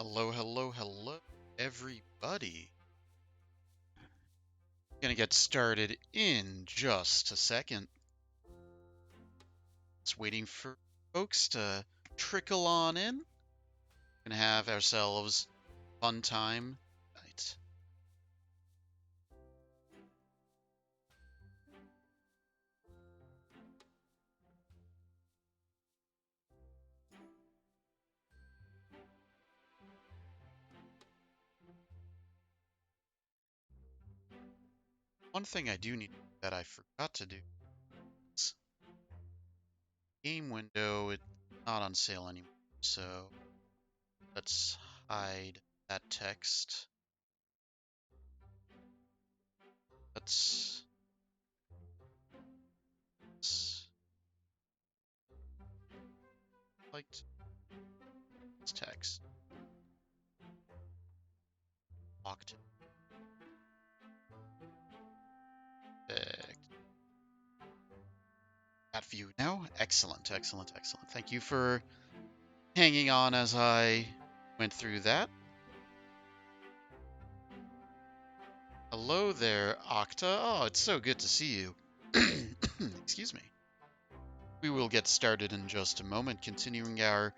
Hello, hello, hello, everybody. Gonna get started in just a second. Just waiting for folks to trickle on in. Gonna have ourselves fun time tonight. One thing I do need that I forgot to do is game window. It's not on sale anymore, so let's hide that text. Let's like this text. Locked. Perfect. That view now. Excellent, excellent, excellent. Thank you for hanging on as I went through that. Hello there, Octa. Oh, it's so good to see you. Excuse me. We will get started in just a moment, continuing our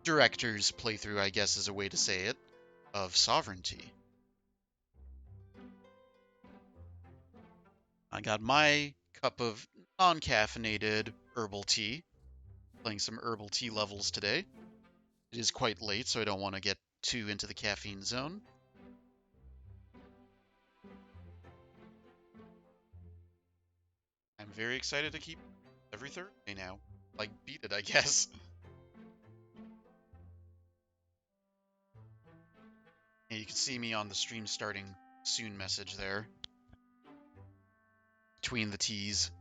director's playthrough, I guess is a way to say it, of Sovereignty. I got my cup of non-caffeinated herbal tea, playing some herbal tea levels today. It is quite late, so I don't want to get too into the caffeine zone. I'm very excited to keep every Thursday now. Like, beat it, I guess. And you can see me on the stream starting soon message there. Between the T's.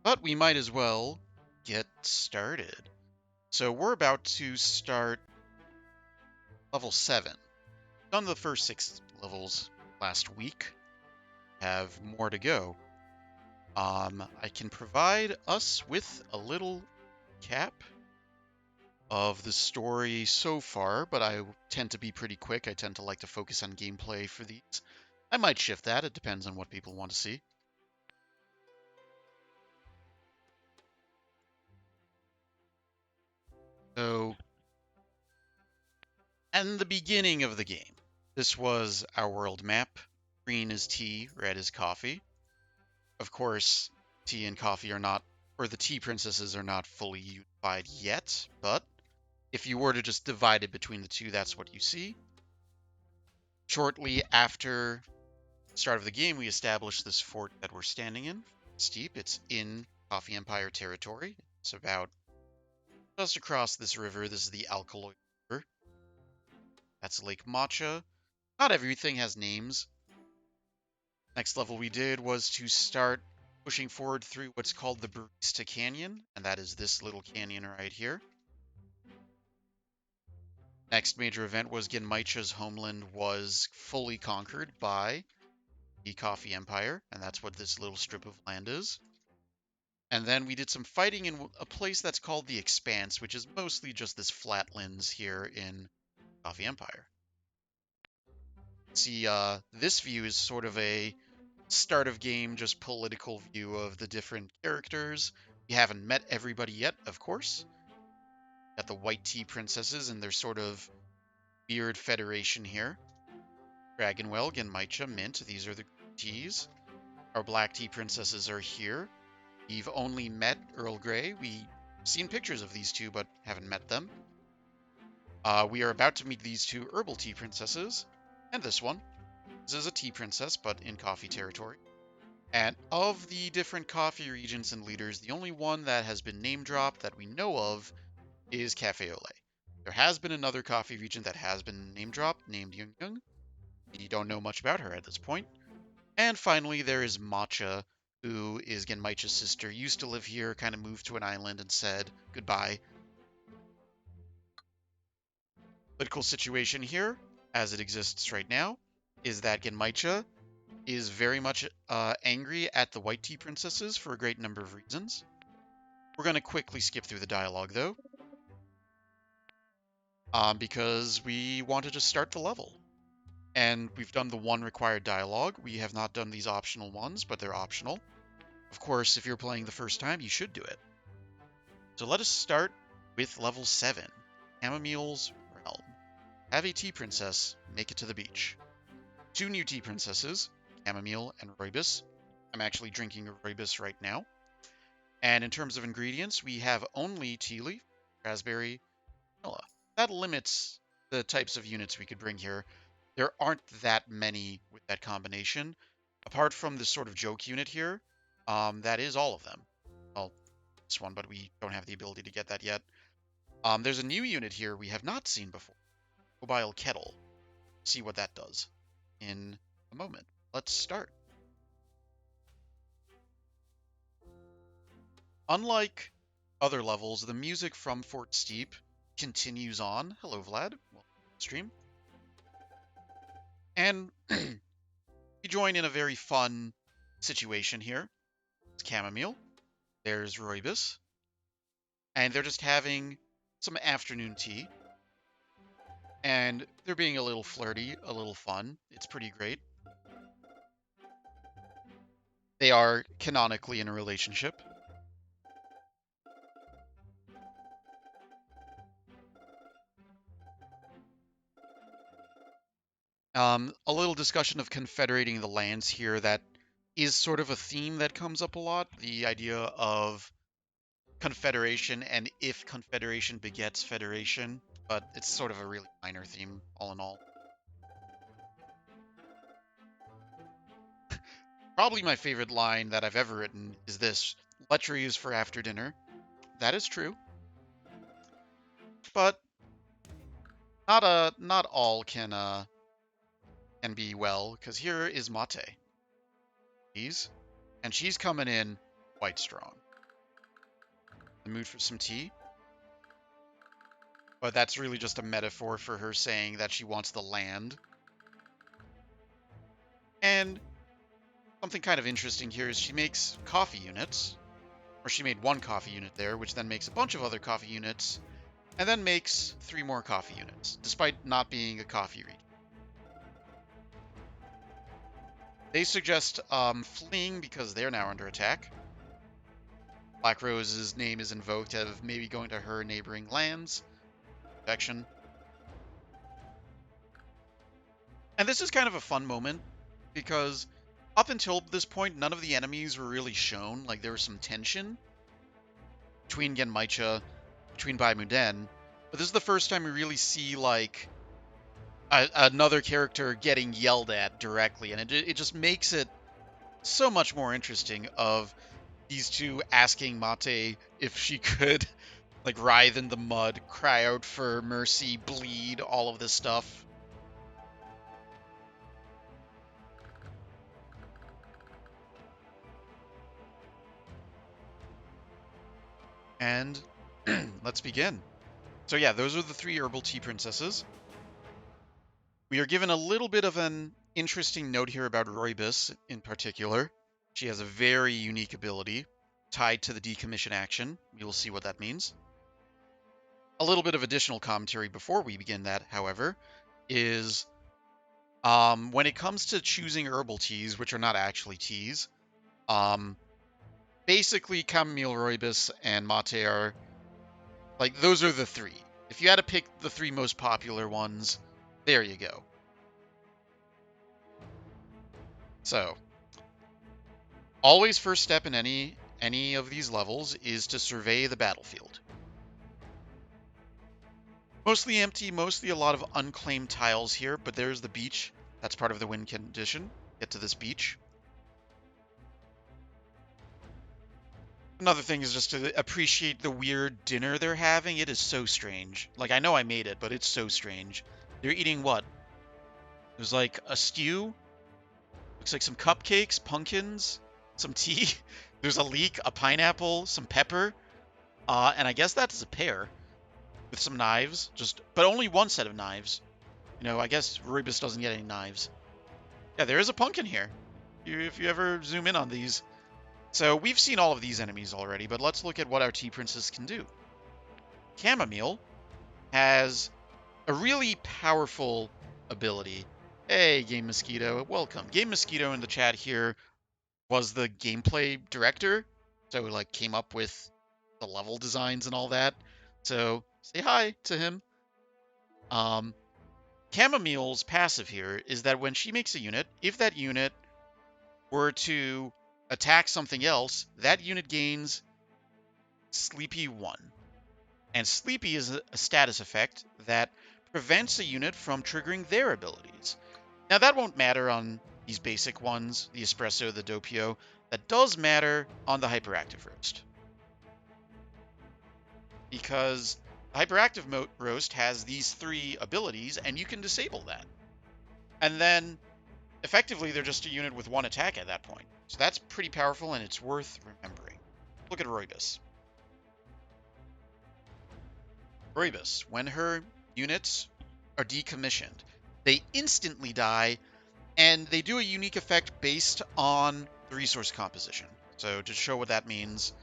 But we might as well get started. So we're about to start level 7. Done the first 6 levels last week. Have more to go. I can provide us with a little cap of the story so far, but I tend to be pretty quick. I tend to like to focus on gameplay for these. I might shift that. It depends on what people want to see. So, and the beginning of the game. This was our world map. Green is tea, red is coffee. Of course, tea and coffee are not, or the tea princesses are not fully unified yet, but if you were to just divide it between the two, that's what you see. Shortly after the start of the game, we established this fort that we're standing in. Steep, it's in Coffee Empire territory. It's about just across this river. This is the Alkaloid River. That's Lake Matcha. Not everything has names. Next level we did was to start pushing forward through what's called the Barista Canyon, and that is this little canyon right here. Next major event was Genmaicha's homeland was fully conquered by the Coffee Empire, and that's what this little strip of land is. And then we did some fighting in a place that's called the Expanse, which is mostly just this flatlands here in Coffee Empire. See, this view is sort of a start of game, just political view of the different characters. You haven't met everybody yet, of course. Got the white tea princesses and their sort of weird federation here. Dragonwell, Genmaicha, Mint, these are the teas. Our black tea princesses are here. We've only met Earl Grey. We've seen pictures of these two, but haven't met them. We are about to meet these two herbal tea princesses, and this one. This is a tea princess, but in coffee territory. And of the different coffee regions and leaders, the only one that has been name dropped that we know of is Cafe Ole. There has been another coffee region that has been name dropped, named Yung Yung. We don't know much about her at this point. And finally, there is Matcha, who is Genmaicha's sister, used to live here, kind of moved to an island and said goodbye. Political situation here, as it exists right now, is that Genmaicha is very much angry at the white tea princesses for a great number of reasons. We're going to quickly skip through the dialogue, though. because we wanted to start the level. And we've done the one required dialogue. We have not done these optional ones, but they're optional. Of course, if you're playing the first time, you should do it. So let us start with level 7, Chamomile's Realm. Have a tea princess make it to the beach. 2 new tea princesses, Chamomile and Rooibos. I'm actually drinking Rooibos right now. And in terms of ingredients, we have only tea leaf, raspberry, vanilla. That limits the types of units we could bring here. There aren't that many with that combination. Apart from this sort of joke unit here, that is all of them. Well, this one, but we don't have the ability to get that yet. There's a new unit here we have not seen before. Mobile Kettle. See what that does in a moment. Let's start. Unlike other levels, the music from Fort Steep continues on. Hello, Vlad. Welcome to the stream. And we join in a very fun situation here. It's Chamomile. There's Rooibos. And they're just having some afternoon tea. And they're being a little flirty, a little fun. It's pretty great. They are canonically in a relationship. A little discussion of confederating the lands here that is sort of a theme that comes up a lot. The idea of confederation and if confederation begets federation, but it's sort of a really minor theme all in all. Probably my favorite line that I've ever written is this: lechery is for after dinner. That is true. But not all can be well, because here is Mate. And she's coming in quite strong. The mood for some tea. But that's really just a metaphor for her saying that she wants the land. And something kind of interesting here is she makes coffee units. Or she made 1 coffee unit there, which then makes a bunch of other coffee units, and then makes 3 more coffee units, despite not being a coffee region. They suggest fleeing because they're now under attack. Black Rose's name is invoked of maybe going to her neighboring lands. Protection. And this is kind of a fun moment, because up until this point, none of the enemies were really shown. Like, there was some tension between Genmaicha, between Baimuden, but this is the first time we really see, like, another character getting yelled at directly, and it just makes it so much more interesting of these two asking Mate if she could, like, writhe in the mud, cry out for mercy, bleed, all of this stuff. And let's begin. So yeah, those are the 3 herbal tea princesses. We are given a little bit of an interesting note here about Rooibos in particular. She has a very unique ability tied to the decommission action. We will see what that means. A little bit of additional commentary before we begin that, however, is when it comes to choosing herbal teas, which are not actually teas, basically Chamomile, Rooibos, and Mate are, like, those are the 3. If you had to pick the 3 most popular ones, there you go. So, always first step in any of these levels is to survey the battlefield. Mostly empty, mostly a lot of unclaimed tiles here, but there's the beach. That's part of the win condition. Get to this beach. Another thing is just to appreciate the weird dinner they're having. It is so strange. Like, I know I made it, but it's so strange. They're eating what? There's like a stew. Looks like some cupcakes, pumpkins, some tea. There's a leek, a pineapple, some pepper. And I guess that is a pear with some knives. But only 1 set of knives. You know, I guess Rooibos doesn't get any knives. Yeah, there is a pumpkin here. If you ever zoom in on these. So we've seen all of these enemies already, but let's look at what our tea princess can do. Chamomile has a really powerful ability. Hey, Game Mosquito, welcome. Game Mosquito in the chat here was the gameplay director, so like came up with the level designs and all that. So say hi to him. Chamomile's passive here is that when she makes a unit, if that unit were to attack something else, that unit gains Sleepy 1. And Sleepy is a status effect that prevents a unit from triggering their abilities. Now that won't matter on these basic ones, the Espresso, the Doppio. That does matter on the Hyperactive Roast. Because the Hyperactive Roast has these 3 abilities, and you can disable that. And then, effectively, they're just a unit with 1 attack at that point. So that's pretty powerful, and it's worth remembering. Look at Roibus. Roibus, when her units are decommissioned, they instantly die, and they do a unique effect based on the resource composition. So to show what that means,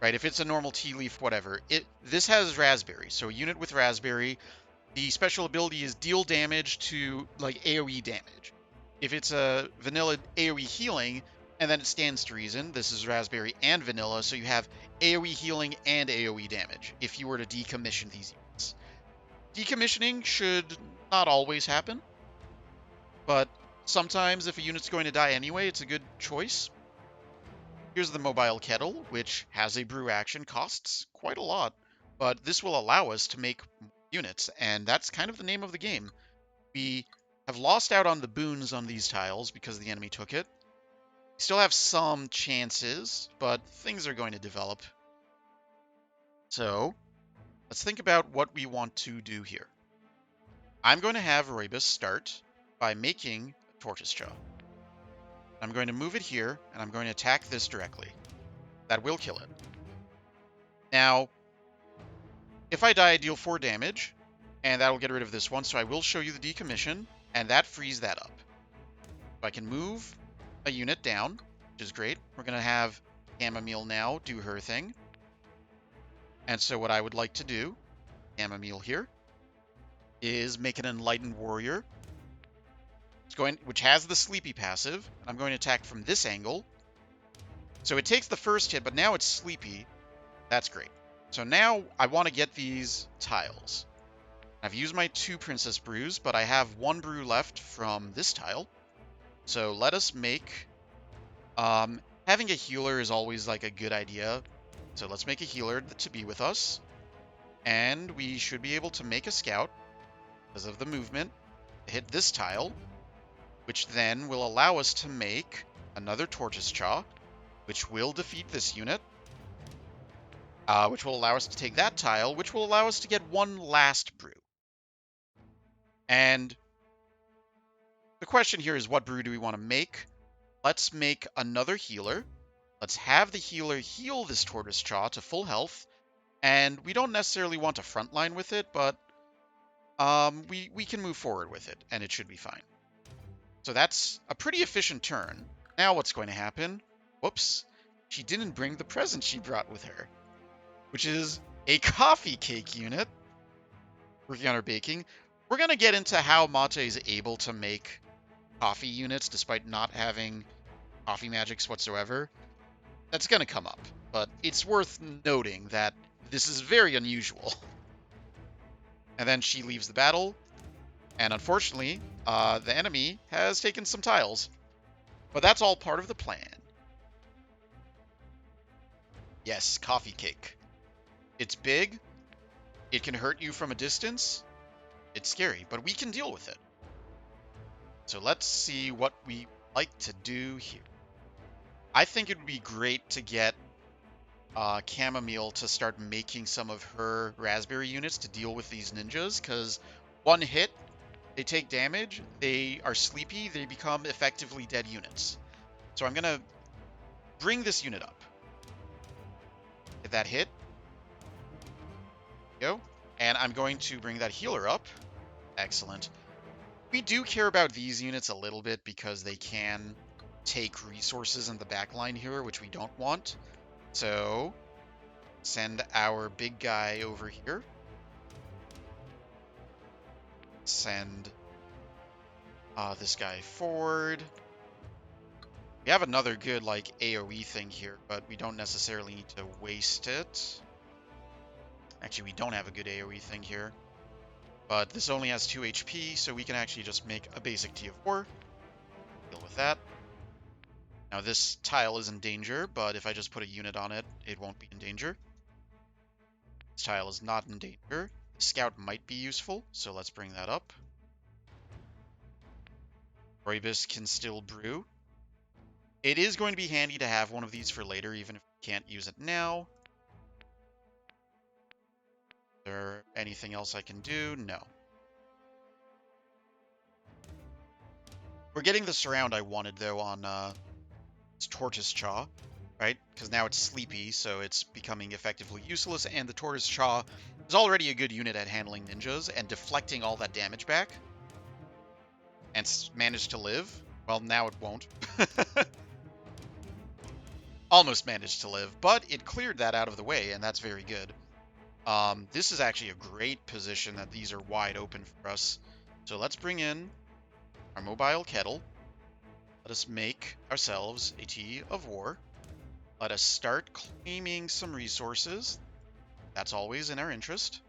right, if it's a normal tea leaf, whatever, this has raspberry. So a unit with raspberry, the special ability is deal damage to like AoE damage. If it's a vanilla AoE healing, and then it stands to reason, this is raspberry and vanilla, so you have AoE healing and AoE damage if you were to decommission these units. Decommissioning should not always happen, but sometimes if a unit's going to die anyway, it's a good choice. Here's the mobile kettle, which has a brew action, costs quite a lot, but this will allow us to make units, and that's kind of the name of the game. We have lost out on the boons on these tiles because the enemy took it. We still have some chances, but things are going to develop. So let's think about what we want to do here. I'm going to have Roibus start by making a Tortoise Jaw. I'm going to move it here, and I'm going to attack this directly. That will kill it. Now, if I die, I deal 4 damage, and that'll get rid of this one, so I will show you the decommission, and that frees that up. So I can move a unit down, which is great. We're going to have Chamomile now do her thing. And so what I would like to do, Chamomile here, is make an Enlightened Warrior, which has the Sleepy passive. I'm going to attack from this angle. So it takes the first hit, but now it's Sleepy. That's great. So now I want to get these tiles. I've used my 2 Princess Brews, but I have 1 brew left from this tile. So let us make... having a healer is always like a good idea. So let's make a healer to be with us. And we should be able to make a scout because of the movement to hit this tile, which then will allow us to make another Tortoise Jaw, which will defeat this unit, which will allow us to take that tile, which will allow us to get 1 last brew. And the question here is, what brew do we want to make? Let's make another healer. Let's have the healer heal this Tortoise Jaw to full health. And we don't necessarily want to frontline with it, but we can move forward with it, and it should be fine. So that's a pretty efficient turn. Now what's going to happen? Whoops. She didn't bring the present she brought with her, which is a coffee cake unit. Working on her baking. We're going to get into how Mate is able to make coffee units despite not having coffee magics whatsoever. That's going to come up, but it's worth noting that this is very unusual. And then she leaves the battle, and unfortunately, the enemy has taken some tiles. But that's all part of the plan. Yes, coffee cake. It's big. It can hurt you from a distance. It's scary, but we can deal with it. So let's see what we like to do here. I think it would be great to get Chamomile to start making some of her raspberry units to deal with these ninjas, because 1 hit, they take damage, they are sleepy, they become effectively dead units. So I'm going to bring this unit up. Get that hit. Go. And I'm going to bring that healer up. Excellent. We do care about these units a little bit because they can take resources in the back line here, which we don't want. So send our big guy over here. send this guy forward. We have another good, like, AoE thing here, but we don't necessarily need to waste it. Actually, we don't have a good AoE thing here. But this only has 2 HP, so we can actually just make a basic T of War. Deal with that. Now, this tile is in danger, but if I just put a unit on it, it won't be in danger. This tile is not in danger. The scout might be useful, so let's bring that up. Rooibos can still brew. It is going to be handy to have one of these for later, even if we can't use it now. Is there anything else I can do? No. We're getting the surround I wanted, though, on Tortoise Chaw, right? Because now it's sleepy, so it's becoming effectively useless, and the Tortoise Chaw is already a good unit at handling ninjas and deflecting all that damage back. And managed to live. Well, now it won't. Almost managed to live, but it cleared that out of the way, and that's very good. This is actually a great position that these are wide open for us. So let's bring in our mobile kettle. Let us make ourselves a tea of war. Let us start claiming some resources. That's always in our interest.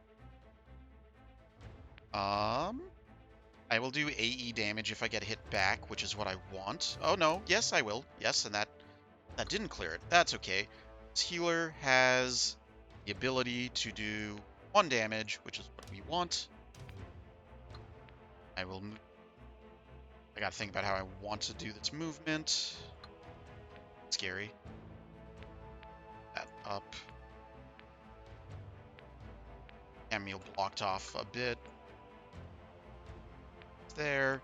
I will do AE damage if I get hit back, which is what I want. Oh no, yes I will. Yes, and that didn't clear it. That's okay. This healer has the ability to do 1 damage, which is what we want. I gotta think about how I want to do this movement. Scary. That up. Chamomile blocked off a bit. There.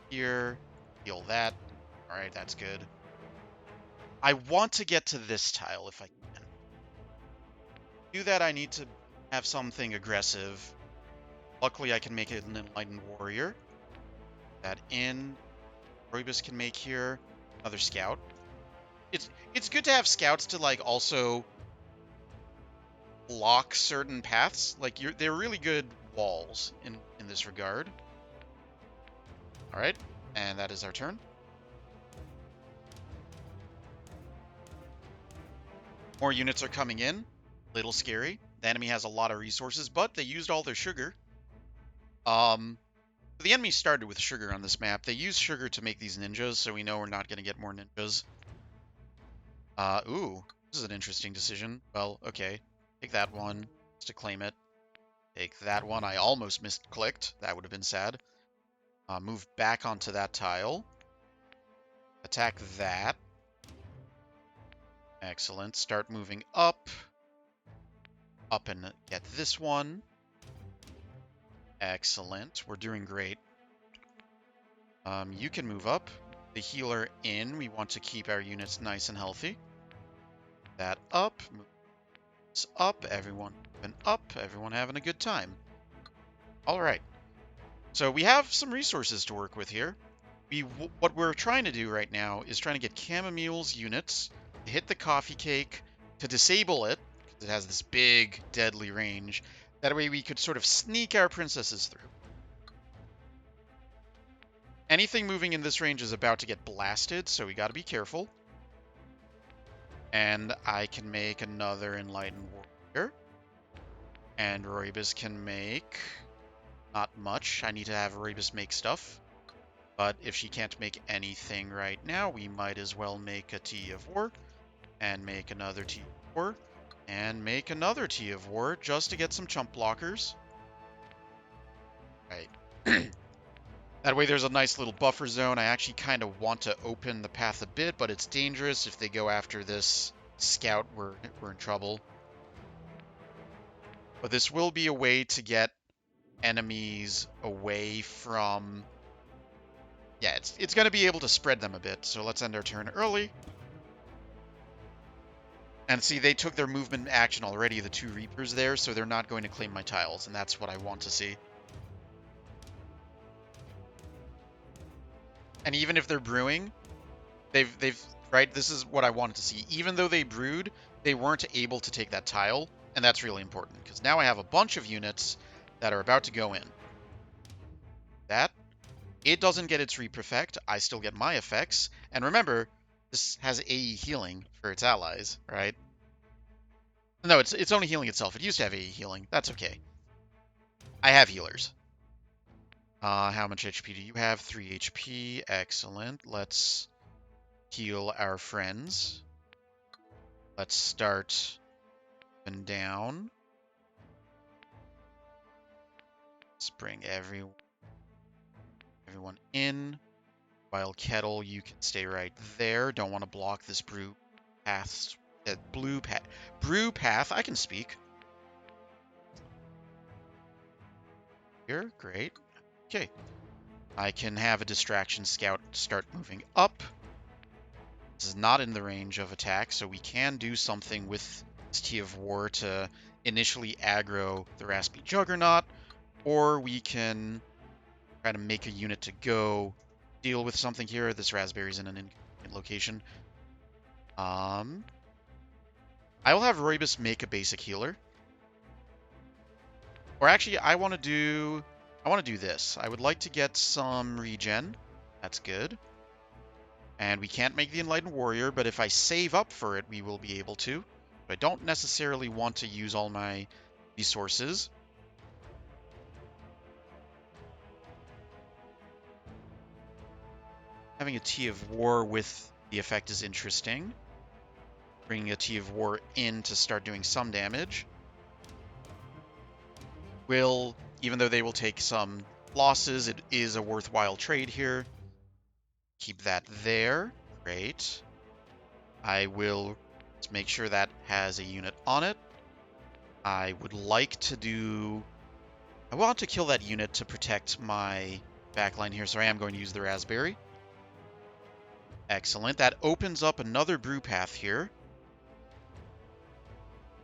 Here. Heal that. Alright, that's good. I want to get to this tile if I can. To do that, I need to have something aggressive. Luckily, I can make it an Enlightened Warrior. That in. Rooibos can make here. Another Scout. It's good to have Scouts to, like, also block certain paths. Like, they're really good walls in this regard. Alright, and that is our turn. More units are coming in. Little scary. The enemy has a lot of resources, but they used all their sugar. The enemy started with sugar on this map. They used sugar to make these ninjas, so we know we're not going to get more ninjas. Ooh, this is an interesting decision. Well, okay. Take that one, just to claim it. Take that one. I almost misclicked. That would have been sad. Move back onto that tile. Attack that. Excellent. Start moving up. Up and get this one. Excellent. We're doing great. You can move up. The healer in. We want to keep our units nice and healthy. That up. Move this up. Everyone moving up. Everyone having a good time. All right. So we have some resources to work with here. What we're trying to do right now is trying to get Chamomile's units to hit the coffee cake, to disable it, because it has this big, deadly range. That way we could sort of sneak our princesses through. Anything moving in this range is about to get blasted, so we gotta be careful. And I can make another Enlightened Warrior. And Rooibos can make... not much. I need to have Rooibos make stuff. But if she can't make anything right now, we might as well make a Tea of War. And make another Tea of War. And make another Tea of War just to get some chump blockers. Right. That way there's a nice little buffer zone. I actually kind of want to open the path a bit, but it's dangerous. If they go after this scout, we're in trouble. But this will be a way to get enemies away from... yeah, it's going to be able to spread them a bit. So let's end our turn early. And see, they took their movement action already, the 2 Reapers there, so they're not going to claim my tiles, and that's what I want to see. And even if they're brewing, they've right, this is what I wanted to see. Even though they brewed, they weren't able to take that tile, and that's really important, because now I have a bunch of units that are about to go in. that. It doesn't get its Reap effect. I still get my effects. And remember, this has AE healing for its allies, right? No, it's only healing itself. It used to have AE healing. That's okay. I have healers. How much HP do you have? 3 HP. Excellent. Let's heal our friends. Let's start and down. Let's bring everyone in. While Kettle, you can stay right there. Don't want to block this brew path. Brew path. I can speak. Here, great. Okay. I can have a distraction scout start moving up. This is not in the range of attack, so we can do something with this Tea of War to initially aggro the Raspy Juggernaut, or we can try to make a unit to go deal with something here. This raspberry's in an inconvenient location. I will have Roibus make a basic healer. Or actually, I want to do this. I would like to get some regen. That's good. And we can't make the Enlightened Warrior, but if I save up for it, we will be able to. But I don't necessarily want to use all my resources. Having a Tea of War with the effect is interesting. Bringing a Tea of War in to start doing some damage. Even though they will take some losses, it is a worthwhile trade here. Keep that there. Great. I will make sure that has a unit on it. I would like to do... I want to kill that unit to protect my backline here, so I am going to use the Raspberry. Excellent. That opens up another brew path here.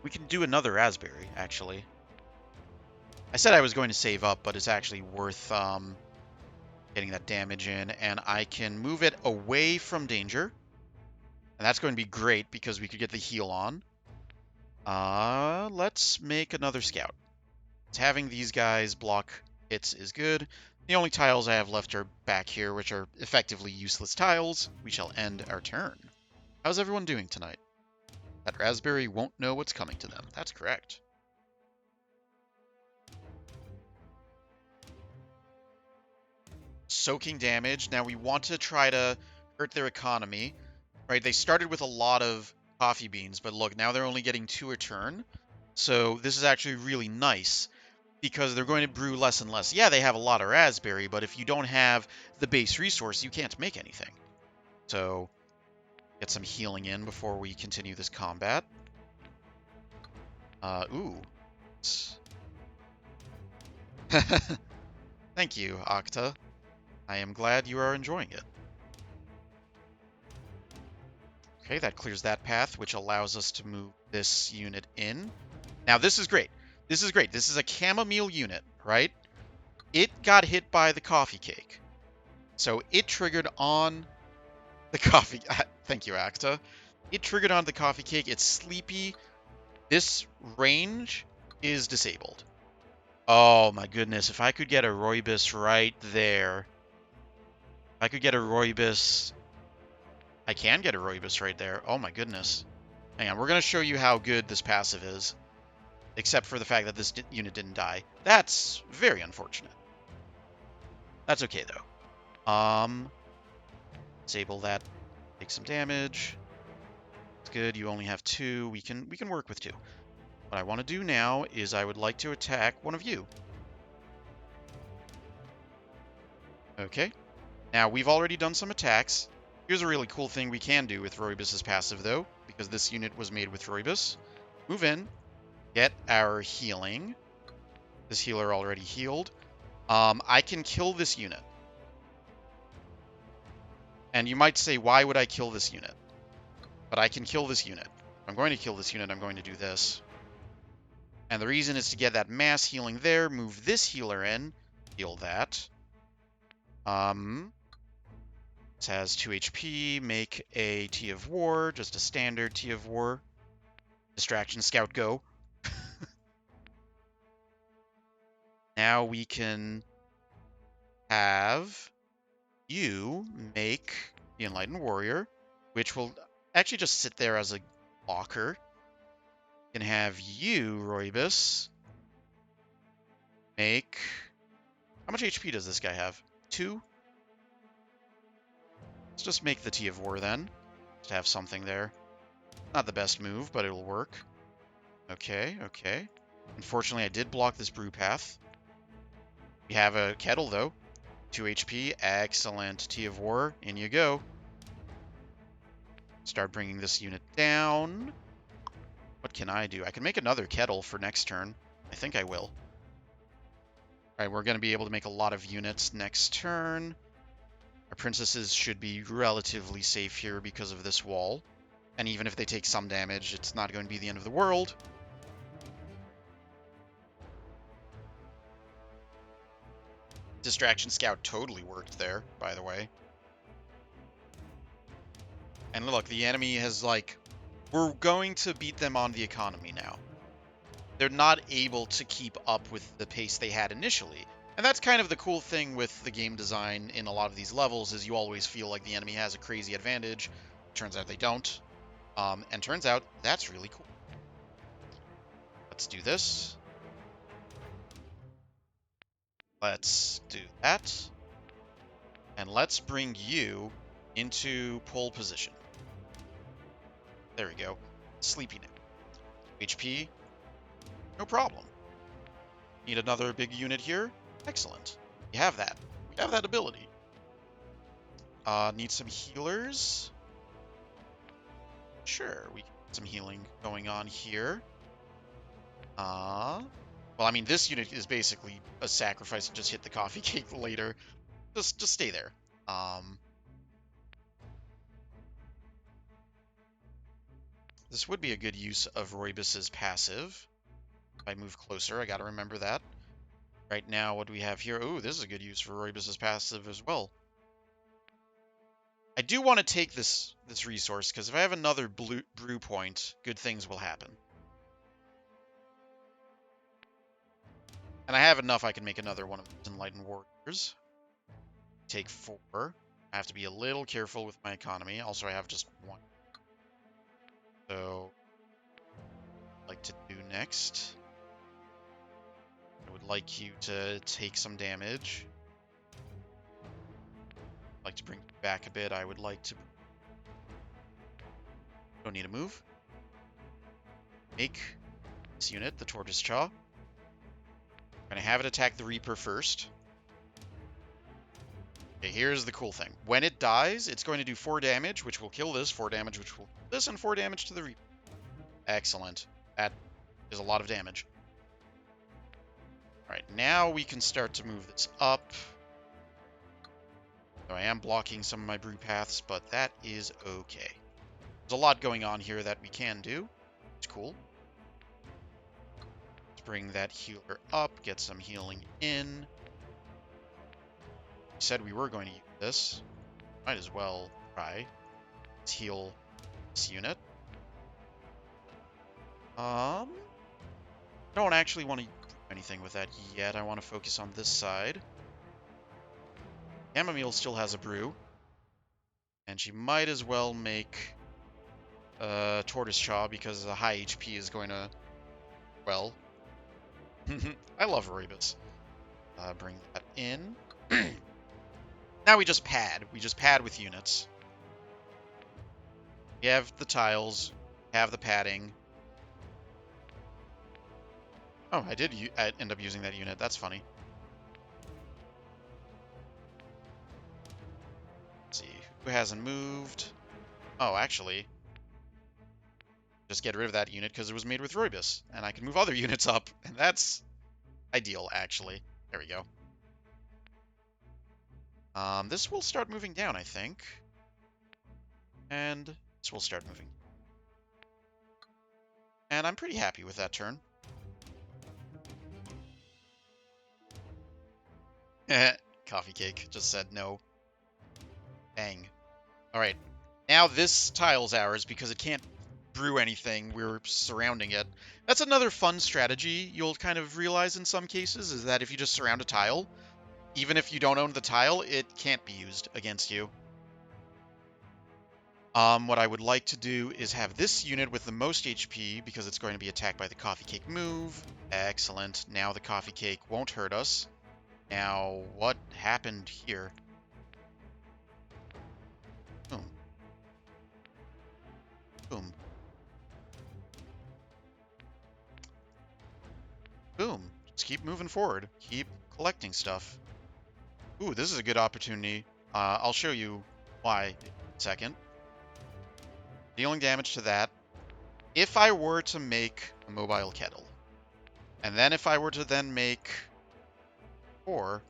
We can do another Raspberry, actually. I said I was going to save up, but it's actually worth getting that damage in, and I can move it away from danger. And that's going to be great because we could get the heal on. Let's make another scout. Having these guys block hits is good. The only tiles I have left are back here, which are effectively useless tiles. We shall end our turn. How's everyone doing tonight? That raspberry won't know what's coming to them. That's correct. Soaking damage. Now we want to try to hurt their economy. Right, they started with a lot of coffee beans, but look, now they're only getting 2 a turn. So this is actually really nice because they're going to brew less and less. Yeah, they have a lot of raspberry, but if you don't have the base resource, you can't make anything. So get some healing in before we continue this combat. Ooh. Thank you, Octa. I am glad you are enjoying it. Okay, that clears that path, which allows us to move this unit in. Now, this is great. This is great. This is a chamomile unit, right? It got hit by the coffee cake. So it triggered on the coffee... Thank you, Acta. It triggered on the coffee cake. It's sleepy. This range is disabled. Oh, my goodness. If I could get a Roibus right there. If I could get a Roibus... I can get a Roibus right there. Oh, my goodness. Hang on. We're going to show you how good this passive is. Except for the fact that this unit didn't die. That's very unfortunate. That's okay, though. Disable that. Take some damage. It's good. You only have 2. We can work with 2. What I want to do now is I would like to attack one of you. Okay. Now, we've already done some attacks. Here's a really cool thing we can do with Roibus's passive, though, because this unit was made with Roibus. Move in. Get our healing. This healer already healed. I can kill this unit. And you might say, why would I kill this unit? But I can kill this unit. If I'm going to kill this unit, I'm going to do this. And the reason is to get that mass healing there, move this healer in, heal that. This has 2 HP, make a Tea of War, just a standard Tea of War. Distraction Scout, go. Now we can have you make the Enlightened Warrior, which will actually just sit there as a blocker. Can have you, Roibus, make... How much HP does this guy have? 2? Let's just make the Tea of War then. Just have something there. Not the best move, but it'll work. Okay, okay. Unfortunately, I did block this brew path. We have a kettle, though. 2 HP. Excellent. Tea of War. In you go. Start bringing this unit down. What can I do? I can make another kettle for next turn. I think I will. Alright, we're going to be able to make a lot of units next turn. Our princesses should be relatively safe here because of this wall. And even if they take some damage, it's not going to be the end of the world. Distraction Scout totally worked there, by the way. And look, the enemy has, like... We're going to beat them on the economy now. They're not able to keep up with the pace they had initially. And that's kind of the cool thing with the game design in a lot of these levels, is you always feel like the enemy has a crazy advantage. Turns out they don't. And turns out that's really cool. Let's do this. Let's do that. And let's bring you into pole position. There we go. Sleepy now. HP. No problem. Need another big unit here? Excellent. You have that. We have that ability. Need some healers? Sure, we get some healing going on here. Well, I mean, this unit is basically a sacrifice to just hit the coffee cake later. Just stay there. This would be a good use of Roibus's passive. If I move closer, I gotta remember that. Right now, what do we have here? Ooh, this is a good use for Roibus's passive as well. I do want to take this resource, because if I have another brew point, good things will happen. And I have enough, I can make another one of these Enlightened Warriors. Take 4. I have to be a little careful with my economy. Also, I have just 1. So, I'd like to do next. I would like you to take some damage. I'd like to bring you back a bit. I would like to... Don't need to move. Make this unit, the Tortoise Jaw. I'm going to have it attack the Reaper first. Okay, here's the cool thing. When it dies, it's going to do 4 damage, which will kill this, 4 damage, which will kill this, and 4 damage to the Reaper. Excellent. That is a lot of damage. Alright, now we can start to move this up. So I am blocking some of my brew paths, but that is okay. There's a lot going on here that we can do. It's cool. Let's bring that healer up, get some healing in. We said we were going to use this. Might as well try. Let's heal this unit. I don't actually want to do anything with that yet. I want to focus on this side. Chamomile still has a brew. And she might as well make Tortoise Jaw, because the high HP is going to... Well... I love Roibus. Bring that in. Now we just pad. We just pad with units. We have the tiles. Have the padding. Oh, I did end up using that unit. That's funny. Let's see. Who hasn't moved? Oh, actually. Just get rid of that unit because it was made with Roibus. And I can move other units up. And that's ideal, actually. There we go. This will start moving down, I think. And this will start moving. And I'm pretty happy with that turn. Coffee cake just said no. Bang. Alright. Now this tile's ours because it can't brew anything. We're surrounding it. That's another fun strategy you'll kind of realize in some cases, is that if you just surround a tile, Even if you don't own the tile, it can't be used against you. What I would like to do is have this unit with the most HP because it's going to be attacked by the coffee cake move. Excellent. Now the coffee cake won't hurt us. Now, what happened here? Boom. Boom. Boom. Just keep moving forward. Keep collecting stuff. Ooh, this is a good opportunity. I'll show you why in a second. Dealing damage to that. If I were to make a mobile kettle, and then if I were to then make or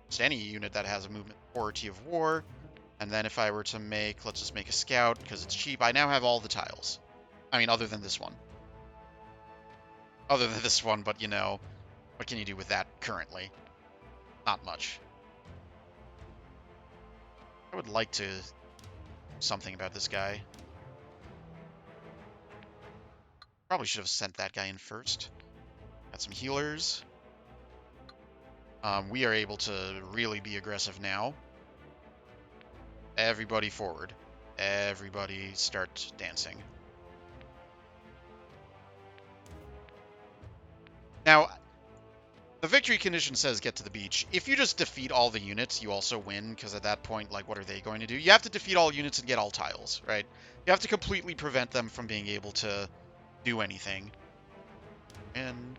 just any unit that has a movement or T of war, and then if I were to make, let's just make a scout because it's cheap. I now have all the tiles. I mean, other than this one. Other than this one, but you know, what can you do with that currently? Not much. I would like to do something about this guy. Probably should have sent that guy in first. Got some healers. We are able to really be aggressive now. Everybody forward. Everybody start dancing. Now, the victory condition says get to the beach. If you just defeat all the units, you also win, because at that point, like, what are they going to do? You have to defeat all units and get all tiles, right? You have to completely prevent them from being able to do anything. And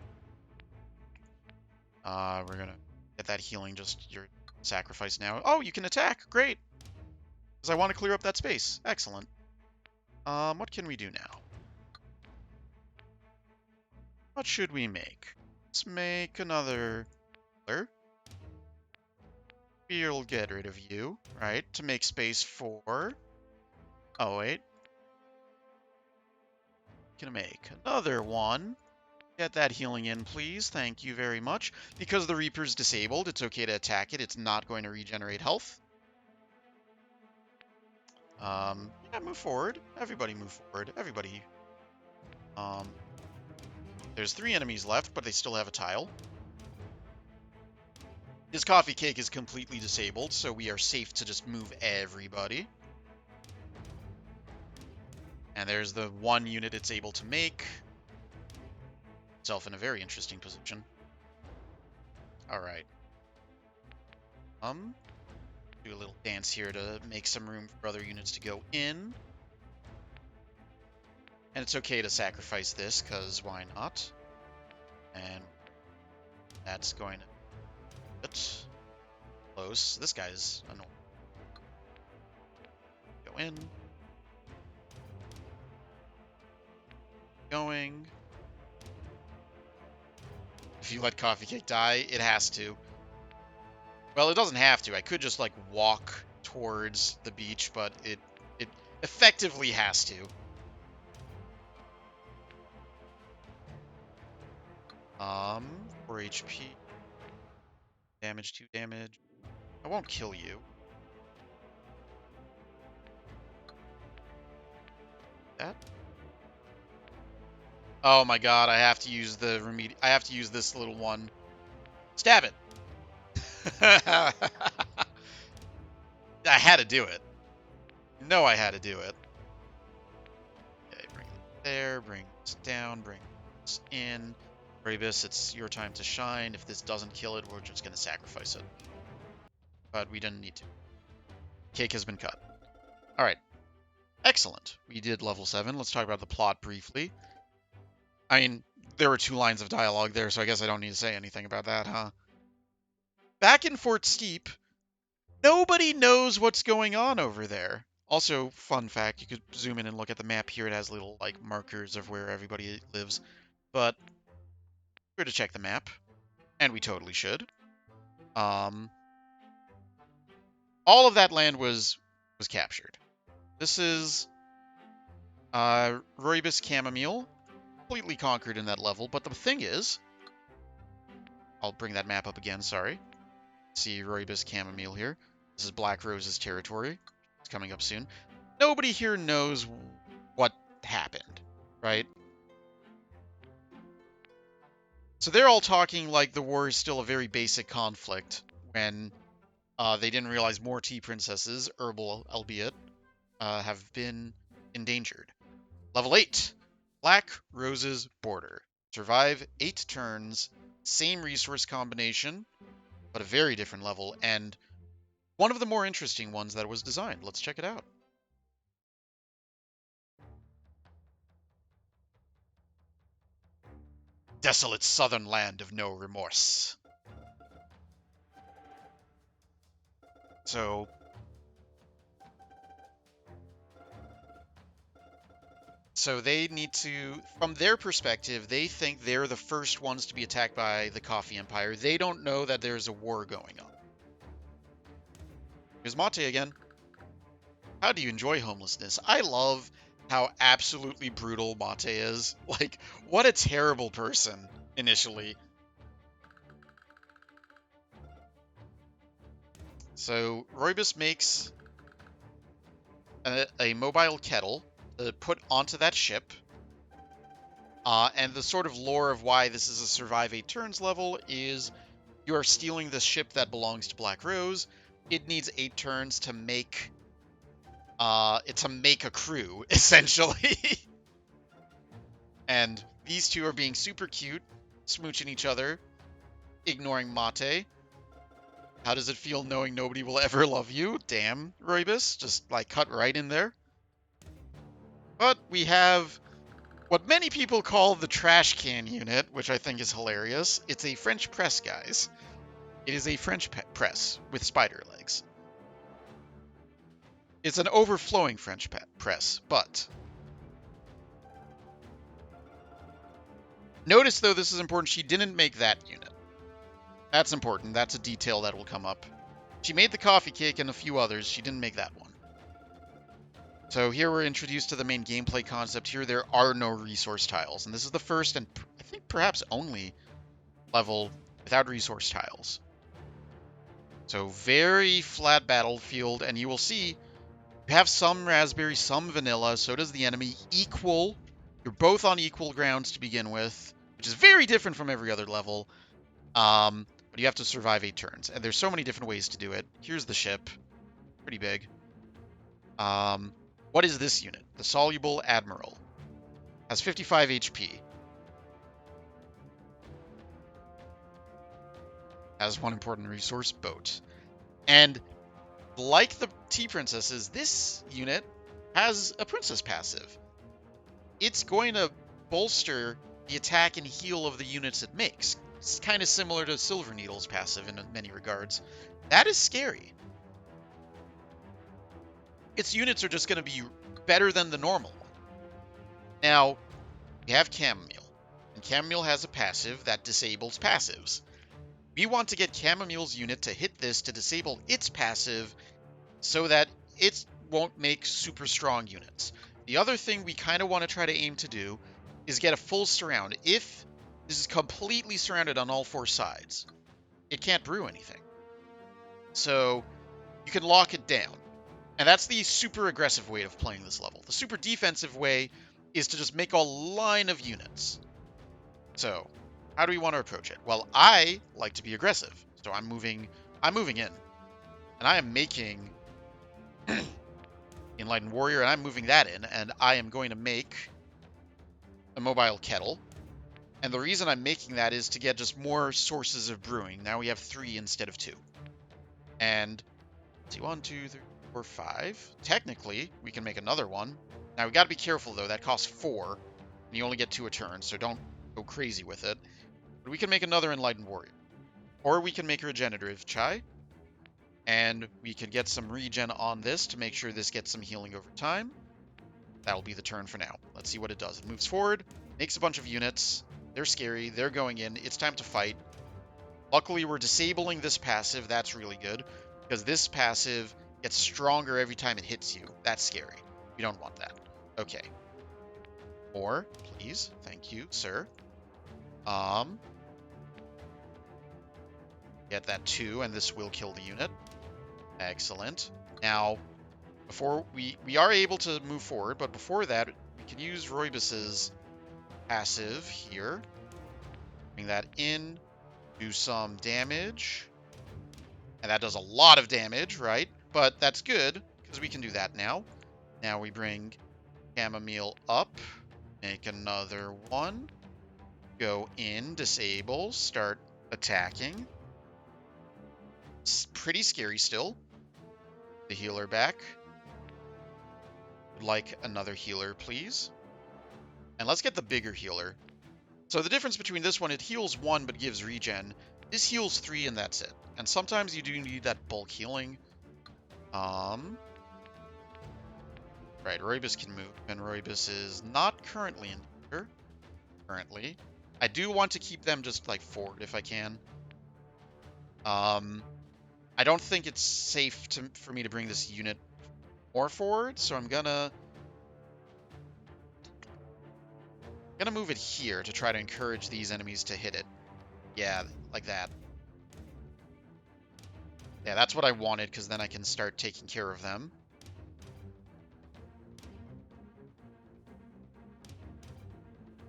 we're gonna get that healing, just your sacrifice now. Oh, you can attack! Great! Because I want to clear up that space. Excellent. What can we do now? What should we make? Let's make another healer. We'll get rid of you, right? To make space for... Oh, wait. Gonna make another one. Get that healing in, please. Thank you very much. Because the Reaper's disabled, it's okay to attack it. It's not going to regenerate health. Yeah, move forward. Everybody move forward. Everybody. There's 3 enemies left, but they still have a tile. His coffee cake is completely disabled, so we are safe to just move everybody. And there's the one unit it's able to make. Itself in a very interesting position. Alright. Do a little dance here to make some room for other units to go in. And it's okay to sacrifice this, because why not? And that's going to get close. This guy's annoying. Go in. Going. If you let Coffee Cake die, it has to. Well, it doesn't have to. I could just, like, walk towards the beach, but it effectively has to. 4 HP. Damage, 2 damage. I won't kill you. That? Oh my god, I have to use the I have to use this little one. Stab it! I had to do it. No, I had to do it. Okay, bring it there, bring this down, bring this in. Brabus, it's your time to shine. If this doesn't kill it, we're just going to sacrifice it. But we didn't need to. Cake has been cut. Alright. Excellent. We did level 7. Let's talk about the plot briefly. I mean, there were 2 lines of dialogue there, so I guess I don't need to say anything about that, huh? Back in Fort Steep, nobody knows what's going on over there. Also, fun fact, you could zoom in and look at the map here. It has little, like, markers of where everybody lives. But we're to check the map, and we totally should. All of that land was captured. This is Roibus Chamomile, completely conquered in that level. But the thing is, I'll bring that map up again. Sorry. See Roibus Chamomile here. This is Black Rose's territory. It's coming up soon. Nobody here knows what happened, right? So they're all talking like the war is still a very basic conflict, when they didn't realize more tea princesses, Herbal albeit, have been endangered. Level 8, Black Rose's Border. Survive 8 turns, same resource combination, but a very different level, and one of the more interesting ones that was designed. Let's check it out. Desolate southern land of no remorse. So they need to, from their perspective, they think they're the first ones to be attacked by the Coffee Empire. They don't know that there's a war going on. Here's Mate again. How do you enjoy homelessness? I love how absolutely brutal Mate is. Like, what a terrible person, initially. So, Roibus makes a mobile kettle to put onto that ship. And the sort of lore of why this is a survive 8 turns level is you are stealing the ship that belongs to Black Rose. It needs 8 turns to make a crew, essentially. And these two are being super cute, smooching each other, ignoring Mate. How does it feel knowing nobody will ever love you? Damn, Roibus, just like cut right in there. But we have what many people call the trash can unit, which I think is hilarious. It's a French press, guys. It is a French press with spider legs. It's an overflowing French press, but notice, though, this is important, she didn't make that unit. That's important. That's a detail that will come up. She made the coffee cake and a few others. She didn't make that one. So here we're introduced to the main gameplay concept. Here there are no resource tiles, and this is the first and I think perhaps only level without resource tiles. So very flat battlefield, and you will see you have some raspberry, some vanilla, so does the enemy. Equal. You're both on equal grounds to begin with, which is very different from every other level. But you have to survive 8 turns, and there's so many different ways to do it. Here's the ship. Pretty big. What is this unit? The Soluble Admiral. Has 55 HP. Has one important resource, boat. And like the Tea Princesses, this unit has a Princess passive. It's going to bolster the attack and heal of the units it makes. It's kind of similar to Silver Needle's passive in many regards. That is scary. Its units are just going to be better than the normal one. Now, we have Chamomile, and Chamomile has a passive that disables passives. We want to get Chamomile's unit to hit this to disable its passive so that it won't make super strong units. The other thing we kind of want to try to aim to do is get a full surround. If this is completely surrounded on all 4 sides, it can't brew anything. So you can lock it down. And that's the super aggressive way of playing this level. The super defensive way is to just make a line of units. So, how do we want to approach it? Well, I like to be aggressive. So I'm moving in. And I am making Enlightened Warrior, and I'm moving that in, and I am going to make a mobile kettle. And the reason I'm making that is to get just more sources of brewing. Now we have 3 instead of 2. And let's see, 1, 2, 3, 4, 5. Technically, we can make another one. Now we got to be careful though. That costs 4, and you only get 2 a turn, so don't go crazy with it. But we can make another Enlightened Warrior, or we can make a regenerative chai, and we can get some regen on this to make sure this gets some healing over time. That'll be the turn for now. Let's see what it does. It moves forward, makes a bunch of units. They're scary. They're going in. It's time to fight. Luckily, we're disabling this passive. That's really good, because this passive gets stronger every time it hits you. That's scary. We don't want that. Okay. More, please. Thank you, sir. Get that 2, and this will kill the unit. Excellent. Now, before we are able to move forward, but before that, we can use Roibus's passive here. Bring that in, do some damage. And that does a lot of damage, right? But that's good, because we can do that now. Now we bring Chamomile up. Make another one. Go in, disable, start attacking. It's pretty scary still. The healer back. Would like another healer, please. And let's get the bigger healer. So the difference between this one, it heals 1 but gives regen. This heals 3 and that's it. And sometimes you do need that bulk healing. Right, Roybus can move, and Roybus is not currently in danger. Currently. I do want to keep them just, like, forward if I can. I don't think it's safe for me to bring this unit more forward, so I'm gonna move it here to try to encourage these enemies to hit it. Yeah, like that. Yeah, that's what I wanted, because then I can start taking care of them.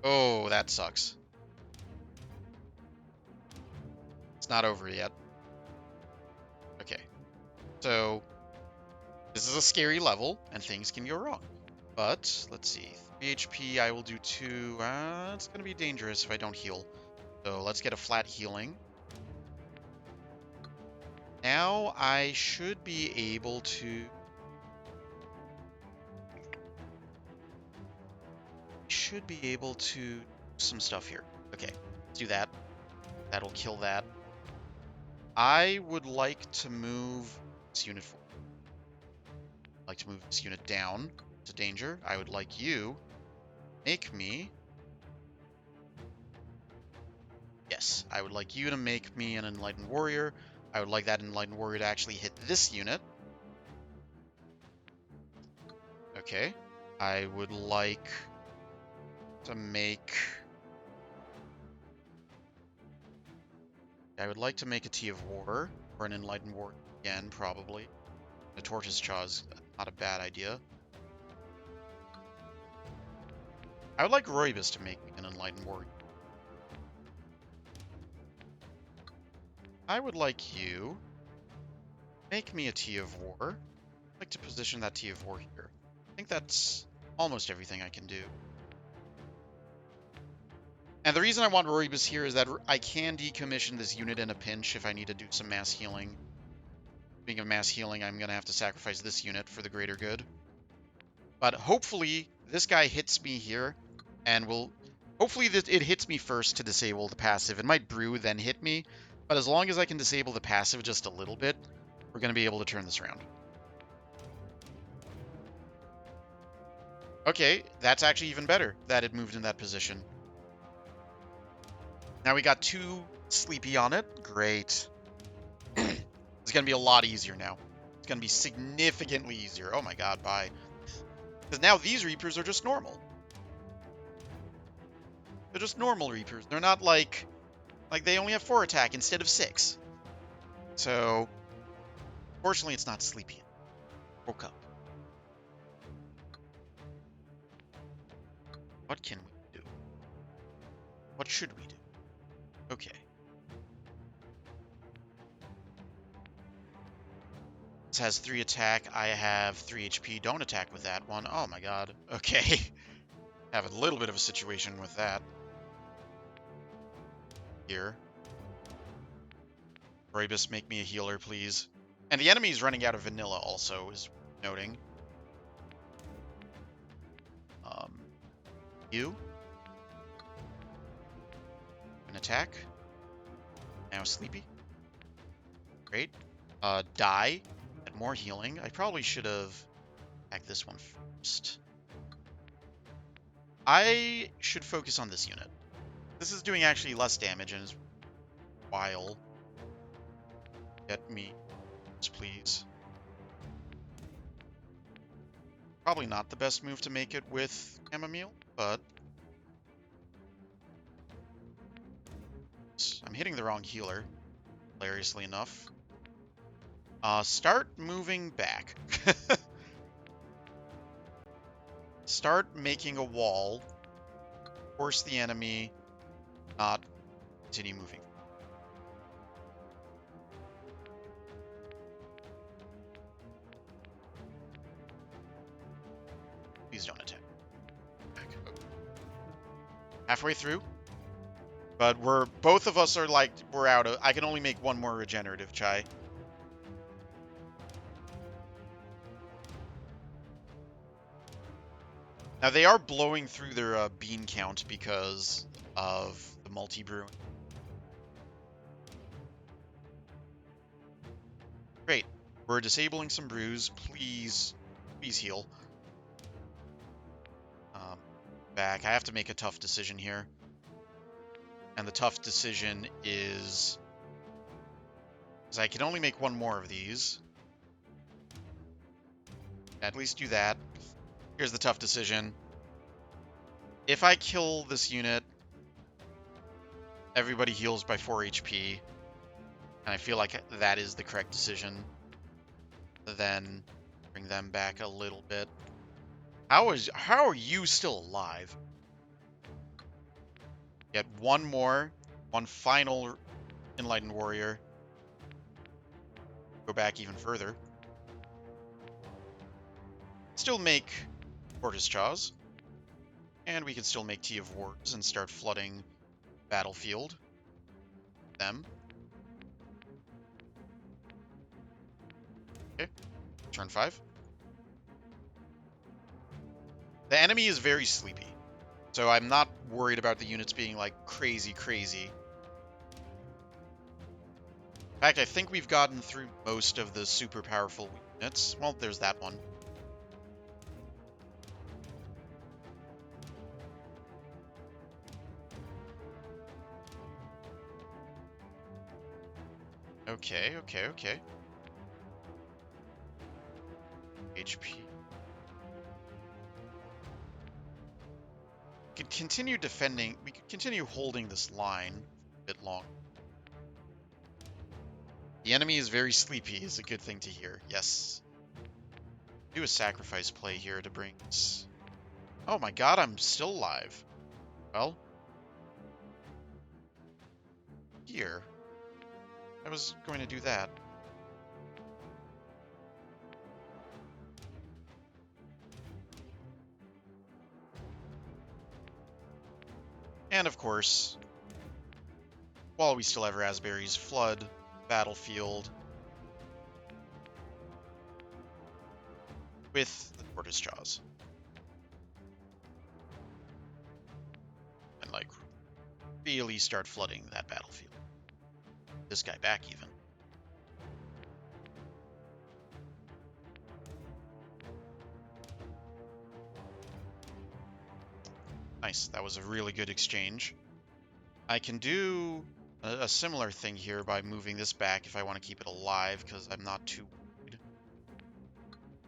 Oh, that sucks. It's not over yet. Okay. So, this is a scary level, and things can go wrong. But, let's see. 3 HP, I will do 2. It's going to be dangerous if I don't heal. So, let's get a flat healing. Now, I should be able to... do some stuff here. Okay, let's do that. That'll kill that. I would like to move this unit forward. I'd like to move this unit down to danger. I would like you make me... Yes, I would like you to make me an Enlightened Warrior. I would like that Enlightened Warrior to actually hit this unit. Okay. I would like to make... I would like to make a Tea of War, or an Enlightened Warrior again, probably. The Tortoise Jaw is not a bad idea. I would like Roybus to make me an Enlightened Warrior. I would like you make me a Tea of War. I'd like to position that Tea of War here. I think that's almost everything I can do. And the reason I want Roybus here is that I can decommission this unit in a pinch if I need to do some mass healing. Speaking of mass healing, I'm going to have to sacrifice this unit for the greater good. But hopefully, this guy hits me here, and will... Hopefully, it hits me first to disable the passive. It might brew, then hit me, but as long as I can disable the passive just a little bit, we're going to be able to turn this around. Okay, that's actually even better that it moved in that position. Now we got 2 Sleepy on it. Great. It's going to be a lot easier now. It's going to be significantly easier. Oh my god, bye. Because now these Reapers are just normal. They're just normal Reapers. They're not like they only have 4 attack instead of 6. So, fortunately it's not Sleepy. Woke up. What can we do? What should we do? Okay. This has 3 attack. I have 3 HP. Don't attack with that one. Oh my god. Okay. Have a little bit of a situation with that. Here. Roybus, make me a healer, please. And the enemy is running out of vanilla also, is noting. You. An attack. Now Sleepy. Great. Die. Get more healing. I probably should have attacked this one first. I should focus on this unit. This is doing actually less damage and is while. Get me, please. Probably not the best move to make it with Chamomile, but I'm hitting the wrong healer, hilariously enough. Start moving back. Start making a wall. Force the enemy not continue moving. Please don't attack. Halfway through. But both of us are like, we're out of, I can only make one more regenerative chai. Now they are blowing through their bean count because of the multi-brewing. Great. We're disabling some brews. Please heal. Back. I have to make a tough decision here. And the tough decision is I can only make one more of these. At least do that. Here's the tough decision. If I kill this unit, everybody heals by 4 HP. And I feel like that is the correct decision. Then bring them back a little bit. How are you still alive? Get one final Enlightened Warrior. Go back even further. Still make Fortis Jaws. And we can still make Tea of Wars and start flooding battlefield. Them. Okay. Turn 5. The enemy is very sleepy. So I'm not worried about the units being like crazy. In fact, I think we've gotten through most of the super powerful units. Well, there's that one. Okay. HP. We could continue defending. We could continue holding this line a bit long. The enemy is very sleepy is a good thing to hear. Yes. Do a sacrifice play here to bring us. Oh my god, I'm still alive. Well. Here. I was going to do that. And of course, while we still have raspberries, flood battlefield with the Fortis Jaws. And like really start flooding that battlefield. This guy back even. Nice, that was a really good exchange. I can do a similar thing here by moving this back if I want to keep it alive, because I'm not too worried.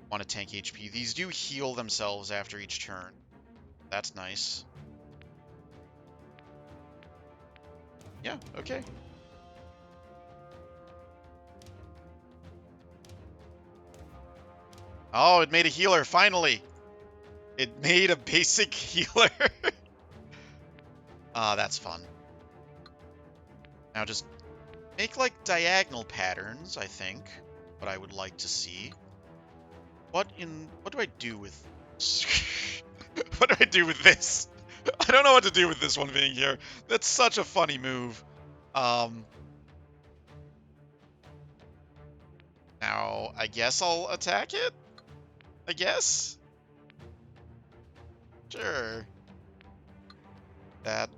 Want to tank HP. These do heal themselves after each turn. That's nice. Yeah, okay. Oh, it made a healer, finally! It made a basic healer! Ah, that's fun. Now just make like diagonal patterns, I think. What I would like to see. What do I do with what do I do with this? I don't know what to do with this one being here. That's such a funny move. Now I guess I'll attack it? I guess? Sure. That.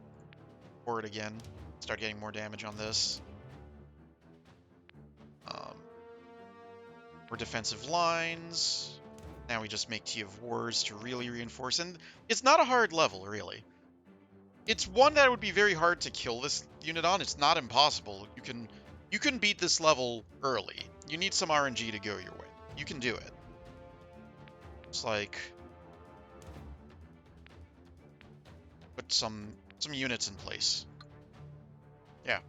Forward again. Start getting more damage on this. More defensive lines. Now we just make Tea of Wars to really reinforce. And it's not a hard level, really. It's one that would be very hard to kill this unit on. It's not impossible. You can beat this level early. You need some RNG to go your way. You can do it. It's like put some units in place. Yeah.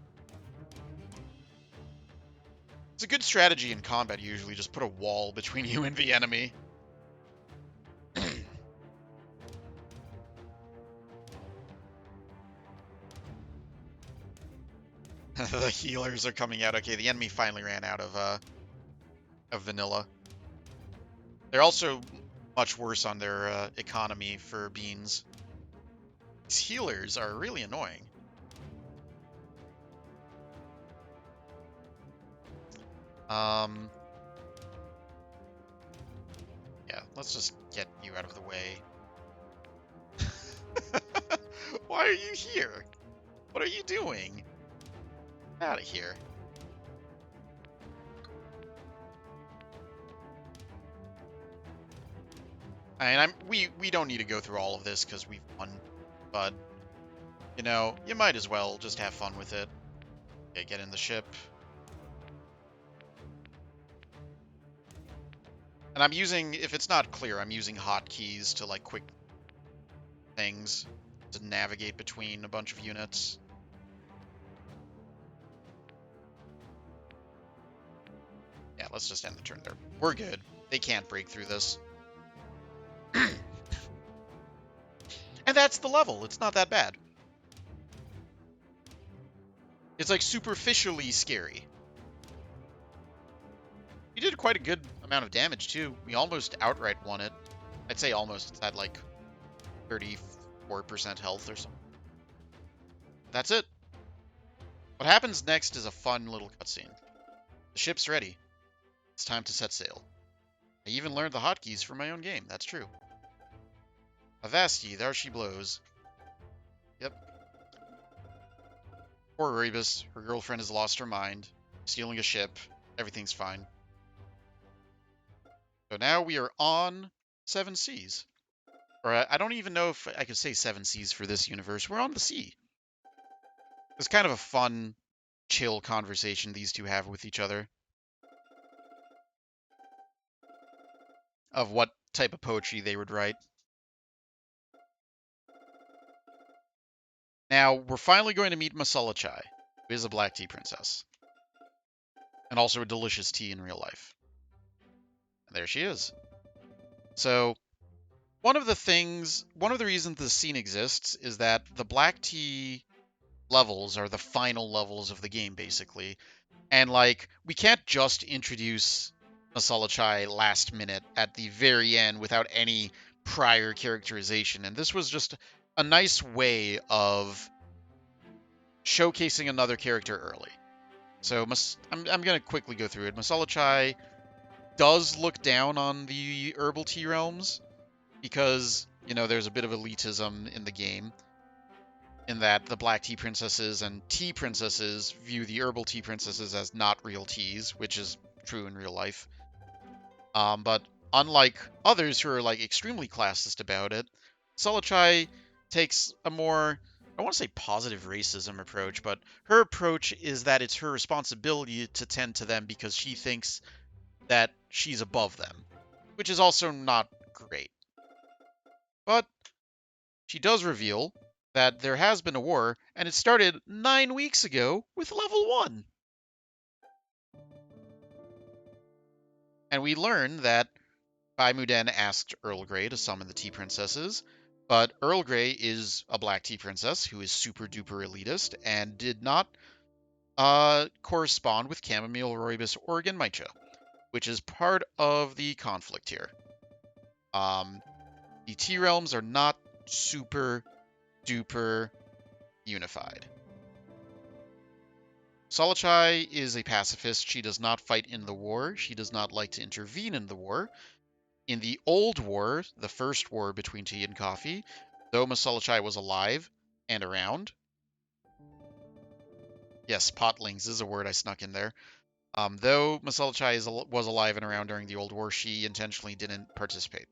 It's a good strategy in combat usually, just put a wall between you and the enemy. The healers are coming out. Okay, the enemy finally ran out of vanilla. They're also much worse on their economy for beans. These healers are really annoying. Yeah, let's just get you out of the way. Why are you here? What are you doing? Out of here. And we don't need to go through all of this because we've won, but you know, you might as well just have fun with it. Okay, get in the ship. And I'm using, if it's not clear, I'm using hotkeys to like quick things to navigate between a bunch of units. Yeah, let's just end the turn there. We're good. They can't break through this. And that's the level. It's not that bad. It's like superficially scary. We did quite a good amount of damage too. We almost outright won it. I'd say almost. It's at like 34% health or something. That's it. What happens next is a fun little cutscene. The ship's ready. It's time to set sail. I even learned the hotkeys for my own game. That's true. Avasti, there she blows. Yep. Poor Rebus. Her girlfriend has lost her mind. Stealing a ship. Everything's fine. So now we are on 7 seas. Or I don't even know if I could say 7 seas for this universe. We're on the sea. It's kind of a fun, chill conversation these two have with each other. Of what type of poetry they would write. Now, we're finally going to meet Masala Chai, who is a black tea princess. And also a delicious tea in real life. And there she is. So, one of the reasons this scene exists is that the black tea levels are the final levels of the game, basically. And, like, we can't just introduce Masala Chai last minute at the very end without any prior characterization. And this was just a nice way of showcasing another character early. So I'm going to quickly go through it. Masala Chai does look down on the herbal tea realms because, you know, there's a bit of elitism in the game in that the black tea princesses and tea princesses view the herbal tea princesses as not real teas, which is true in real life. But unlike others who are like extremely classist about it, Masala Chai takes a more, I want to say positive racism approach, but her approach is that it's her responsibility to tend to them because she thinks that she's above them, which is also not great. But she does reveal that there has been a war, and it started 9 weeks ago with level 1. And we learn that Bai Muden asked Earl Grey to summon the tea princesses, but Earl Grey is a black tea princess who is super duper elitist and did not correspond with Chamomile, Roibus, or Genmaicha, which is part of the conflict here. The tea realms are not super duper unified. Solachai is a pacifist. She does not fight in the war. She does not like to intervene in the war. In the old war, the first war between tea and coffee, though Masalachai was alive and around. Yes, potlings is a word I snuck in there. Though Masalachai was alive and around during the old war, she intentionally didn't participate.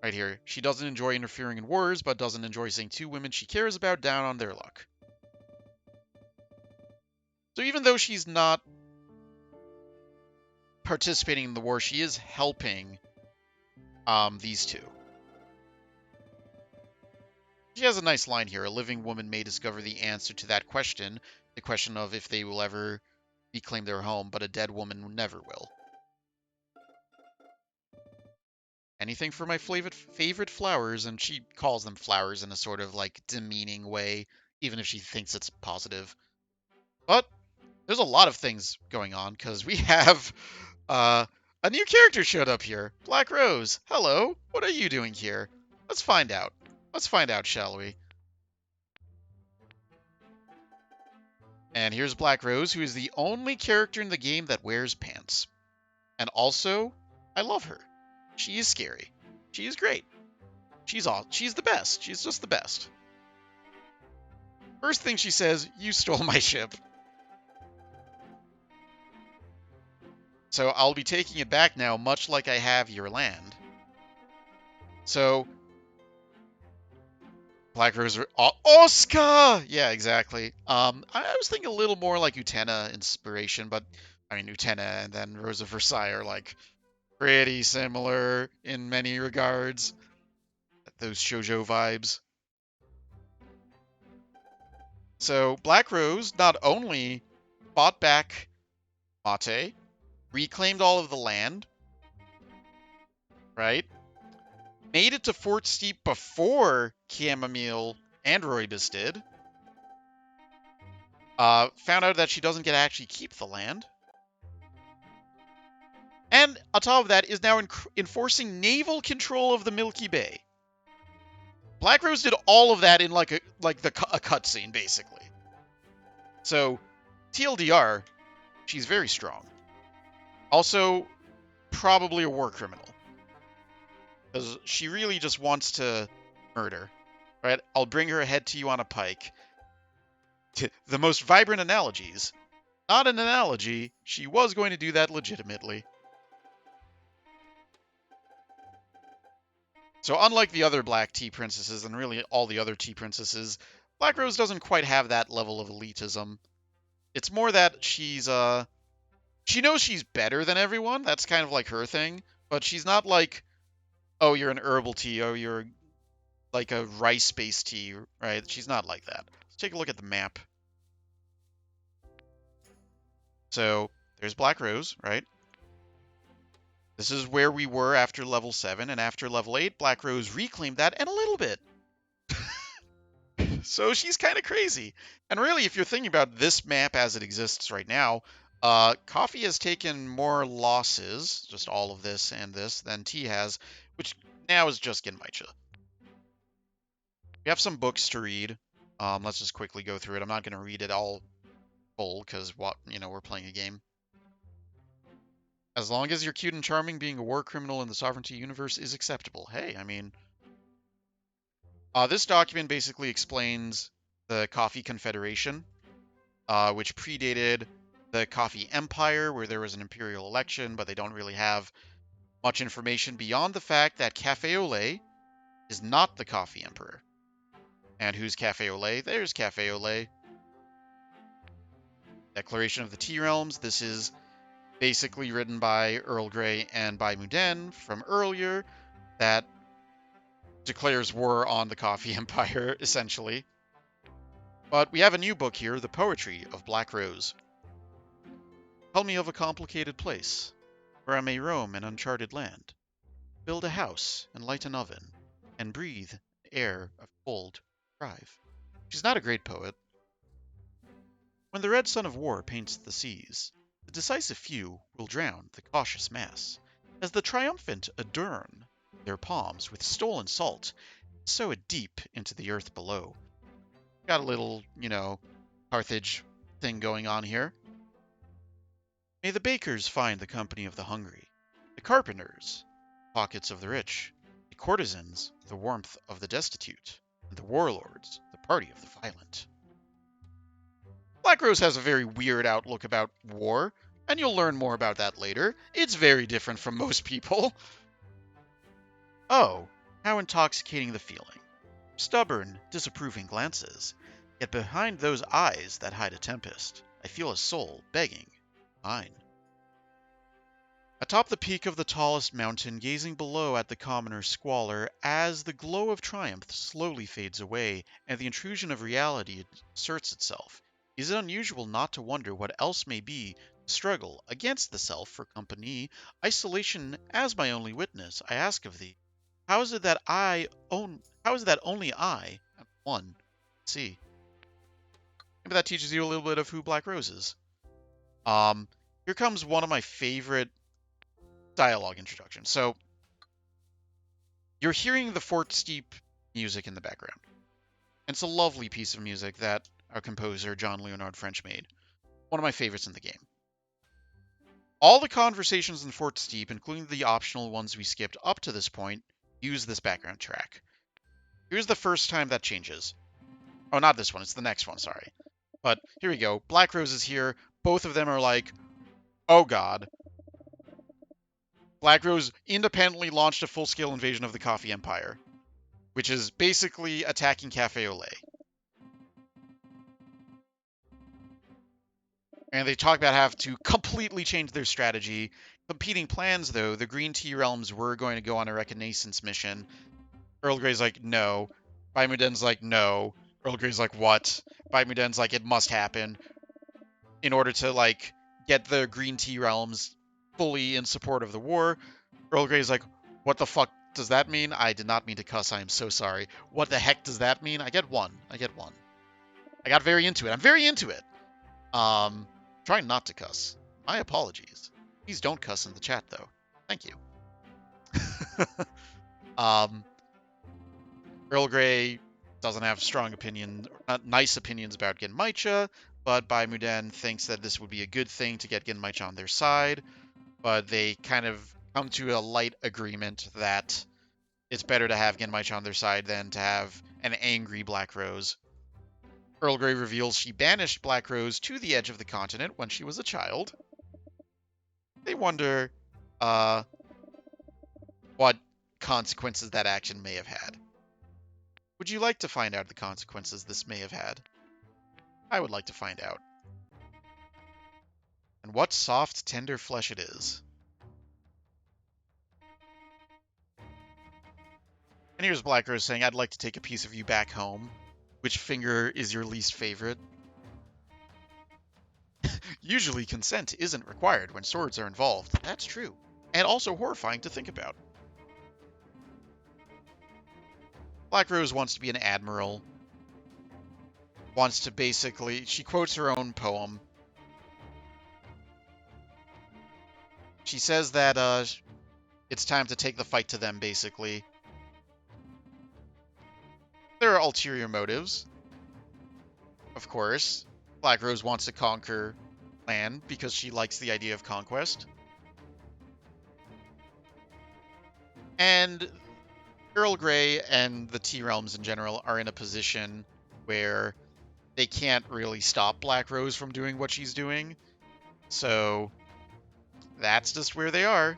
Right here, she doesn't enjoy interfering in wars, but doesn't enjoy seeing two women she cares about down on their luck. So even though she's not participating in the war, she is helping these two. She has a nice line here. A living woman may discover the answer to that question, the question of if they will ever reclaim their home, but a dead woman never will. Anything for my favorite flowers, and she calls them flowers in a sort of like demeaning way, even if she thinks it's positive. But there's a lot of things going on because we have A new character showed up here. Black Rose. Hello. What are you doing here? Let's find out. Let's find out, shall we? And here's Black Rose, who is the only character in the game that wears pants. And also, I love her. She is scary. She is great. She's the best. She's just the best. First thing she says, you stole my ship. So I'll be taking it back now, much like I have your land. So, Black Rose... Oscar! Yeah, exactly. I was thinking a little more like Utena inspiration, but, I mean, Utena and then Rose of Versailles are, like, pretty similar in many regards. Those shoujo vibes. So, Black Rose not only fought back Mate, reclaimed all of the land, right? Made it to Fort Steep before Chamomile and Roybus did. Found out that she doesn't get to actually keep the land. And on top of that, is now enforcing naval control of the Milky Bay. Black Rose did all of that in a cutscene, basically. So, TLDR, she's very strong. Also, probably a war criminal. Because she really just wants to murder. Right? I'll bring her ahead to you on a pike. The most vibrant analogies. Not an analogy. She was going to do that legitimately. So unlike the other black tea princesses, and really all the other tea princesses, Black Rose doesn't quite have that level of elitism. It's more that she's, she knows she's better than everyone. That's kind of like her thing. But she's not like, oh, you're an herbal tea, oh, you're like a rice-based tea, right? She's not like that. Let's take a look at the map. So, there's Black Rose, right? This is where we were after level 7, and after level 8, Black Rose reclaimed that and a little bit. So she's kind of crazy. And really, if you're thinking about this map as it exists right now, Coffee has taken more losses, just all of this and this, than Tea has, which now is just Genmaicha. We have some books to read. Let's just quickly go through it. I'm not going to read it all full, because, we're playing a game. As long as you're cute and charming, being a war criminal in the Sovereignty universe is acceptable. Hey, I mean... this document basically explains the Coffee Confederation, which predated the Coffee Empire, where there was an imperial election, but they don't really have much information beyond the fact that Cafe au Lait is not the Coffee Emperor. And who's Cafe au Lait? There's Cafe au Lait. Declaration of the Tea Realms. This is basically written by Earl Grey and by Muden from earlier, that declares war on the Coffee Empire, essentially. But we have a new book here, The Poetry of Black Rose. Tell me of a complicated place, where I may roam an uncharted land, build a house and light an oven, and breathe air of cold, thrive. She's not a great poet. When the red sun of war paints the seas, the decisive few will drown the cautious mass, as the triumphant adorn their palms with stolen salt, sow it deep into the earth below. Got a little, Carthage thing going on here. May the bakers find the company of the hungry, the carpenters, pockets of the rich, the courtesans, the warmth of the destitute, and the warlords, the party of the violent. Black Rose has a very weird outlook about war, and you'll learn more about that later. It's very different from most people. Oh, how intoxicating the feeling. Stubborn, disapproving glances. Yet behind those eyes that hide a tempest, I feel a soul begging mine. Atop the peak of the tallest mountain, gazing below at the commoner's squalor, as the glow of triumph slowly fades away and the intrusion of reality asserts itself, is it unusual not to wonder what else may be the struggle against the self for company, isolation as my only witness? I ask of thee, how is it that only I am one? See, maybe that teaches you a little bit of who Black Rose is. Here comes one of my favorite dialogue introduction. So you're hearing the Fort Steep music in the background. And it's a lovely piece of music that our composer, John Leonard French, made. One of my favorites in the game. All the conversations in Fort Steep, including the optional ones we skipped up to this point, use this background track. Here's the first time that changes. Oh, not this one, it's the next one, sorry. But here we go. Black Rose is here. Both of them are like, oh god. Black Rose independently launched a full-scale invasion of the Coffee Empire, which is basically attacking Cafe Au Lait. And they talk about having to completely change their strategy. Competing plans, though, the Green Tea Realms were going to go on a reconnaissance mission. Earl Grey's like, no. Baimuden's like, no. Earl Grey's like, what? Baimuden's like, it must happen. In order to, like, get the Green Tea Realms fully in support of the war. Earl Grey's like, what the fuck does that mean? I did not mean to cuss, I am so sorry. What the heck does that mean? I get one. I got very into it. I'm very into it. Trying not to cuss. My apologies. Please don't cuss in the chat, though. Thank you. Earl Grey doesn't have strong nice opinions about Genmaicha, but Baimuden thinks that this would be a good thing to get Genmaicha on their side, but they kind of come to a light agreement that it's better to have Genmaicha on their side than to have an angry Black Rose. Earl Grey reveals she banished Black Rose to the edge of the continent when she was a child. They wonder what consequences that action may have had. Would you like to find out the consequences this may have had? I would like to find out. And what soft, tender flesh it is. And here's Black Rose saying, I'd like to take a piece of you back home. Which finger is your least favorite? Usually consent isn't required when swords are involved. That's true. And also horrifying to think about. Black Rose wants to be an admiral. Wants to basically... She quotes her own poem. She says that it's time to take the fight to them, basically. There are ulterior motives. Of course. Black Rose wants to conquer land because she likes the idea of conquest. And Earl Grey and the Tea Realms in general are in a position where they can't really stop Black Rose from doing what she's doing. So that's just where they are.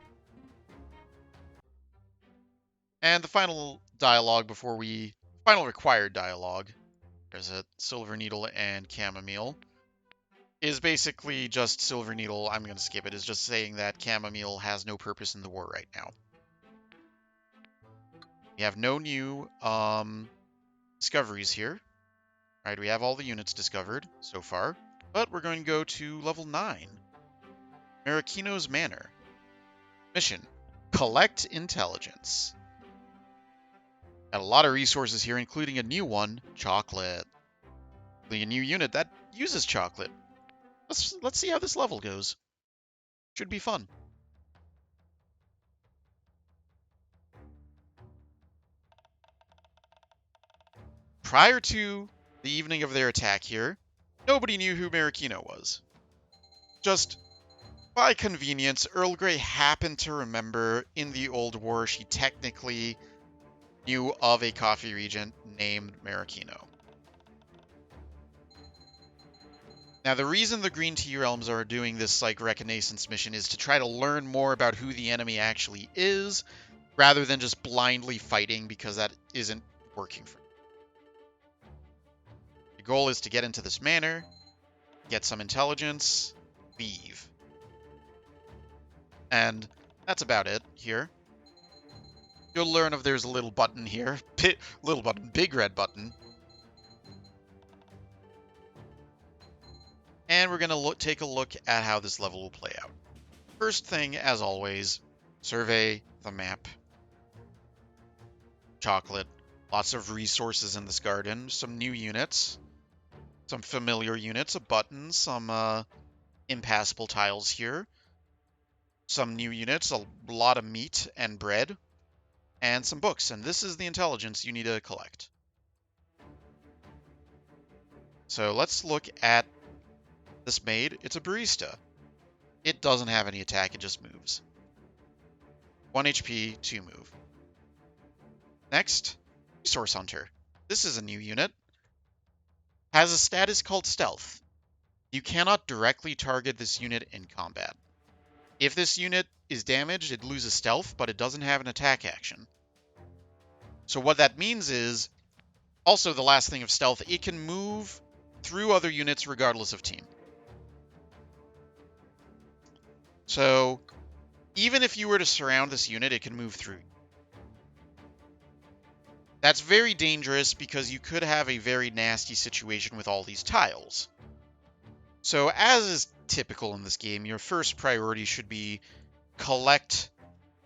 And the final dialogue final required dialogue, there's a Silver Needle and Chamomile, is basically just Silver Needle, I'm going to skip it, is just saying that Chamomile has no purpose in the war right now. We have no new discoveries here. Alright, we have all the units discovered so far, but we're going to go to level 9. Marocchino's Manor. Mission: collect intelligence. Got a lot of resources here, including a new one, chocolate. A new unit that uses chocolate. Let's see how this level goes. Should be fun. Prior to the evening of their attack here, nobody knew who Marocchino was. Just by convenience, Earl Grey happened to remember in the Old War she technically knew of a coffee regent named Marocchino. Now, the reason the Green Tea Realms are doing this like reconnaissance mission is to try to learn more about who the enemy actually is, rather than just blindly fighting, because that isn't working for them. The goal is to get into this manor, get some intelligence, leave. And that's about it here. You'll learn if there's a little button here. Little button, big red button. And we're going to take a look at how this level will play out. First thing, as always, survey the map. Chocolate. Lots of resources in this garden. Some new units. Some familiar units, a button, some impassable tiles here. some new units, a lot of meat and bread, and some books. And this is the intelligence you need to collect. So let's look at this maid. It's a barista. It doesn't have any attack, it just moves. 1 HP, 2 move. Next, Resource Hunter. This is a new unit. Has a status called Stealth. You cannot directly target this unit in combat. If this unit is damaged, it loses Stealth, but it doesn't have an attack action. So what that means is, also the last thing of Stealth, it can move through other units regardless of team. So even if you were to surround this unit, it can move through. That's very dangerous because you could have a very nasty situation with all these tiles. So as is typical in this game, your first priority should be collect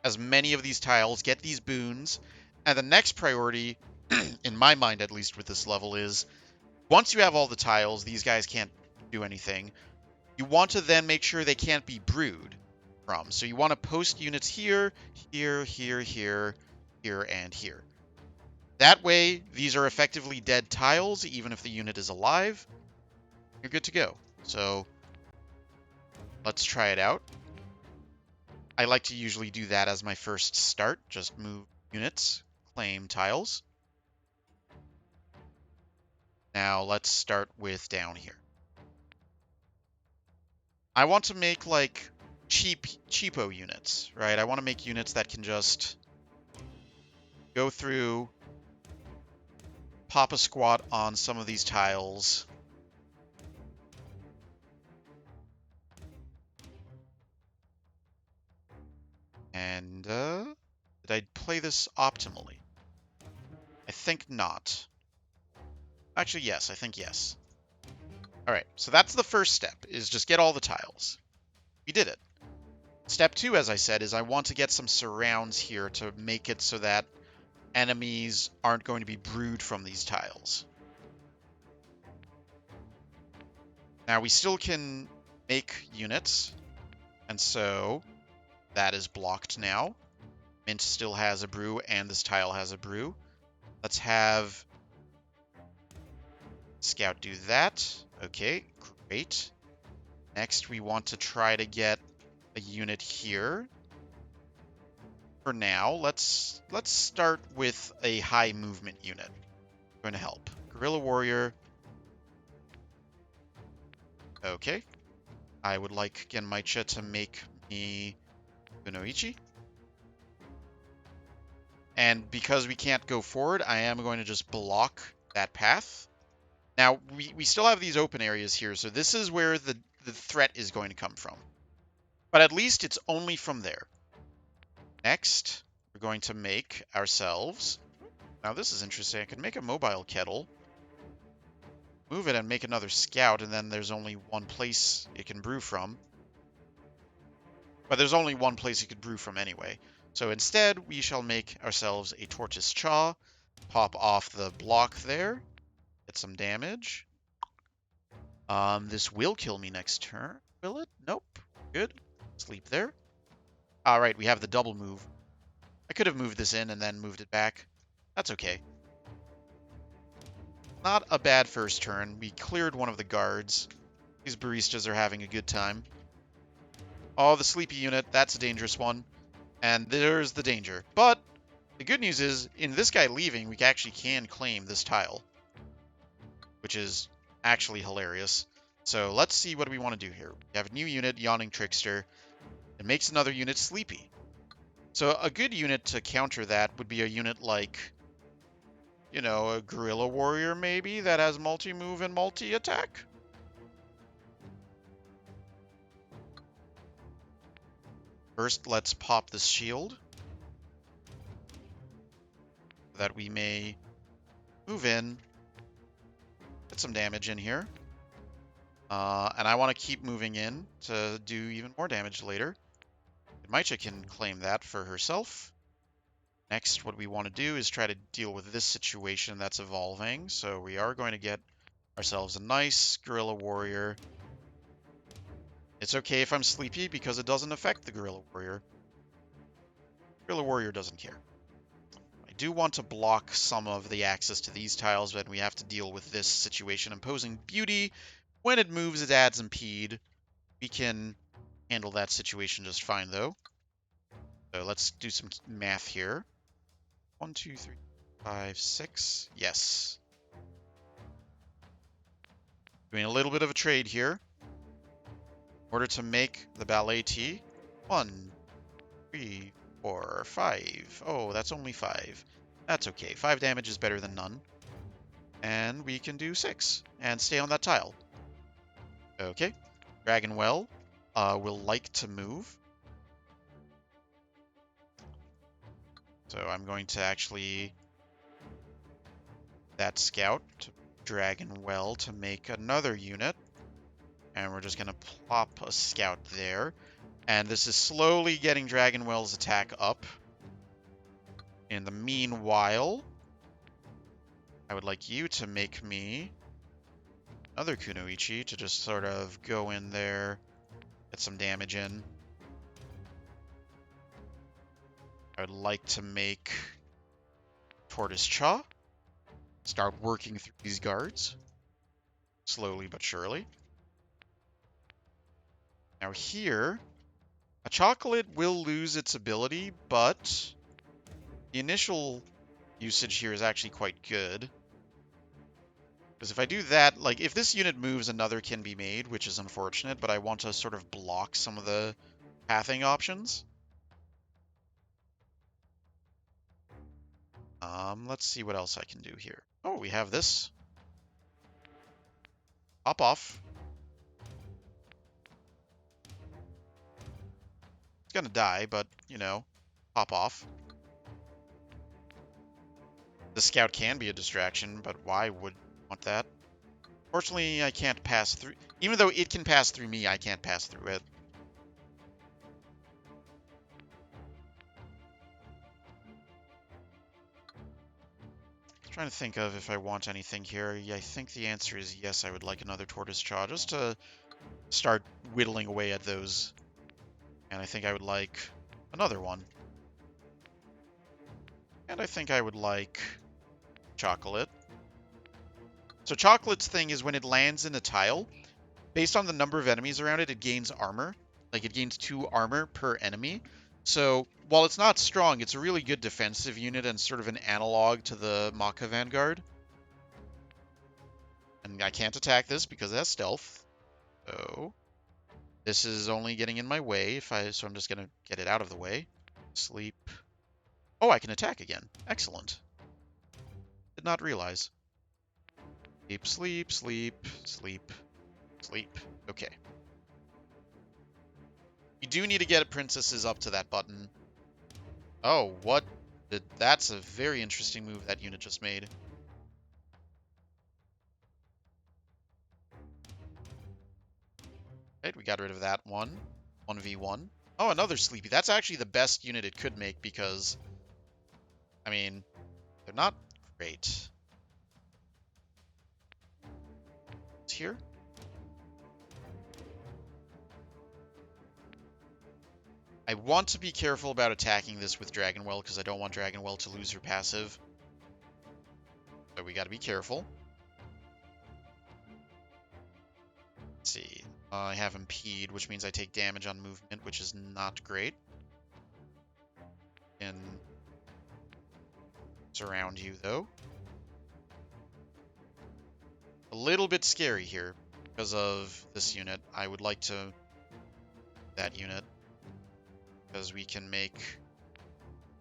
as many of these tiles, get these boons, and the next priority, in my mind at least with this level, is once you have all the tiles, these guys can't do anything. You want to then make sure they can't be brewed from. So you want to post units here, here, here, here, here, and here. That way, these are effectively dead tiles, even if the unit is alive. You're good to go. So let's try it out. I like to usually do that as my first start. Just move units, claim tiles. Now let's start with down here. I want to make like cheapo units, right? I want to make units that can just go through, pop a squat on some of these tiles. And did I play this optimally? I think not. Actually, yes, I think yes. All right, so that's the first step, is just get all the tiles. We did it. Step 2, as I said, is I want to get some surrounds here to make it so that enemies aren't going to be brewed from these tiles. Now, we still can make units, and so that is blocked now. Mint still has a brew, and this tile has a brew. Let's have Scout do that. Okay, great. Next, we want to try to get a unit here. For now, let's start with a high movement unit. Going to help. Guerrilla Warrior. Okay. I would like Genmaicha to make me Kunoichi. And because we can't go forward, I am going to just block that path. Now, we still have these open areas here, so this is where the threat is going to come from. But at least it's only from there. Next, we're going to make ourselves... Now, this is interesting. I can make a mobile kettle, move it and make another scout, and then there's only one place it can brew from. But there's only one place it could brew from anyway. So instead, we shall make ourselves a tortoise chaw, pop off the block there, get some damage. This will kill me next turn. Will it? Nope. Good. Sleep there. All right, we have the double move. I could have moved this in and then moved it back. That's okay. Not a bad first turn. We cleared one of the guards. These baristas are having a good time. Oh, the sleepy unit. That's a dangerous one. And there's the danger. But the good news is, in this guy leaving, we actually can claim this tile, which is actually hilarious. So let's see what we want to do here. We have a new unit, Yawning Trickster. It makes another unit sleepy. So a good unit to counter that would be a unit like, you know, a Guerrilla Warrior maybe, that has multi-move and multi-attack. First, let's pop this shield so that we may move in, get some damage in here. And I want to keep moving in to do even more damage later. Maicha can claim that for herself. Next, what we want to do is try to deal with this situation that's evolving. So we are going to get ourselves a nice Guerrilla Warrior. It's okay if I'm sleepy because it doesn't affect the Guerrilla Warrior. Guerrilla Warrior doesn't care. I do want to block some of the access to these tiles, but we have to deal with this situation. Imposing Beauty. When it moves, it adds Impede. We can handle that situation just fine, though. So let's do some math here. 1, 2, 3, 5, 6. Yes. Doing a little bit of a trade here. In order to make the ballet tee. 1, 3, 4, 5. Oh, that's only 5. That's okay. 5 damage is better than none. And we can do 6 and stay on that tile. Okay. Dragonwell will like to move. So I'm going to actually that scout to Dragonwell to make another unit. And we're just going to plop a scout there. And this is slowly getting Dragonwell's attack up. In the meanwhile, I would like you to make me another Kunoichi to just sort of go in there, get some damage in. I would like to make Tortoise Cha. Start working through these guards. Slowly but surely. Now here, a chocolate will lose its ability, but the initial usage here is actually quite good. Because if I do that, like, if this unit moves, another can be made, which is unfortunate, but I want to sort of block some of the pathing options. Let's see what else I can do here. Oh, we have this. Hop off. It's gonna die, but, you know, hop off. The scout can be a distraction, but why would I want that? Fortunately, I can't pass through. Even though it can pass through me, I can't pass through it. Trying to think of if I want anything here. Yeah, I think the answer is yes, I would like another Tortoise Cha just to start whittling away at those. And I think I would like another one. And I think I would like Chocolate. So Chocolate's thing is when it lands in a tile, based on the number of enemies around it, it gains armor. Like, it gains 2 armor per enemy. So, while it's not strong, it's a really good defensive unit and sort of an analog to the Maka Vanguard. And I can't attack this because it has stealth. So, this is only getting in my way, so I'm just going to get it out of the way. Sleep. Oh, I can attack again. Excellent. Did not realize. Sleep, sleep, sleep, sleep, sleep. Okay. You do need to get princesses up to that button. Oh, what? That's a very interesting move that unit just made. Right, we got rid of that one. 1v1. Oh, another Sleepy. That's actually the best unit it could make because, I mean, they're not great. It's here. I want to be careful about attacking this with Dragonwell because I don't want Dragonwell to lose her passive. So we got to be careful. Let's see. I have Impede, which means I take damage on movement, which is not great. And surround you, though. A little bit scary here because of this unit. I would like to that unit because we can make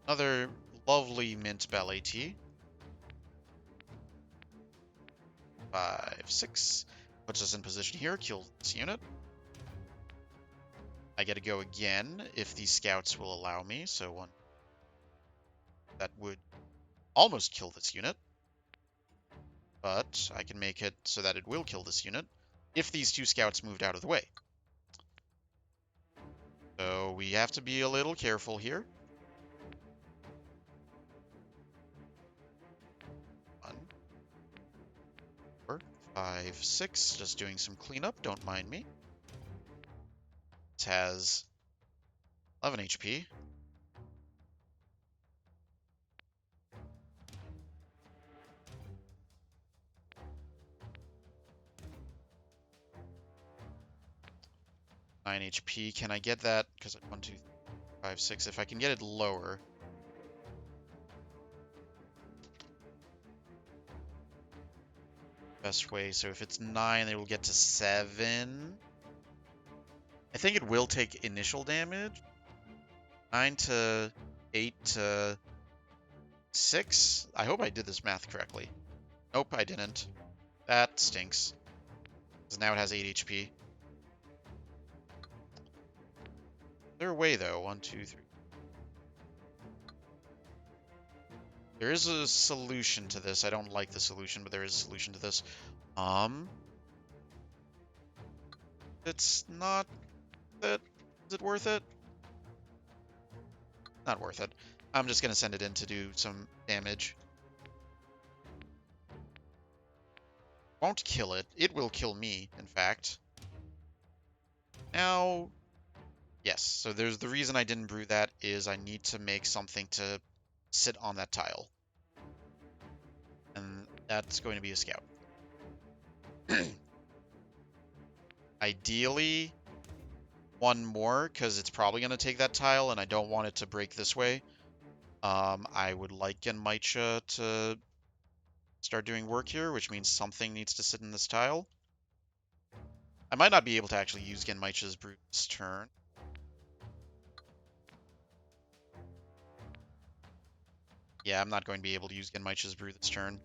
another lovely mint ballet tee. 5, 6. Puts us in position here. Kill this unit. I get to go again if these scouts will allow me. So one that would almost kill this unit. But I can make it so that it will kill this unit if these 2 scouts moved out of the way. So we have to be a little careful here. 1, 4, 5, 6. Just doing some cleanup. Don't mind me. This has 11 HP. Nine HP. Can I get that? Because 1, 2, 3, 5, 6. If I can get it lower. Best way. So if it's 9, it will get to 7. I think it will take initial damage. 9 to 8 to 6. I hope I did this math correctly. Nope, I didn't. That stinks. Because now it has 8 HP. Is there a way, though? 1, 2, 3. There is a solution to this. I don't like the solution, but there is a solution to this. It's not it. Is it worth it? Not worth it. I'm just gonna send it in to do some damage. Won't kill it. It will kill me, in fact. Now, yes. So there's the reason I didn't brew that is I need to make something to sit on that tile. And that's going to be a scout. Ideally, one more, because it's probably going to take that tile, and I don't want it to break this way. I would like Genmaicha to start doing work here, which means something needs to sit in this tile. I might not be able to actually use Genmaicha's brew this turn. Yeah, I'm not going to be able to use Genmaicha's brew this turn.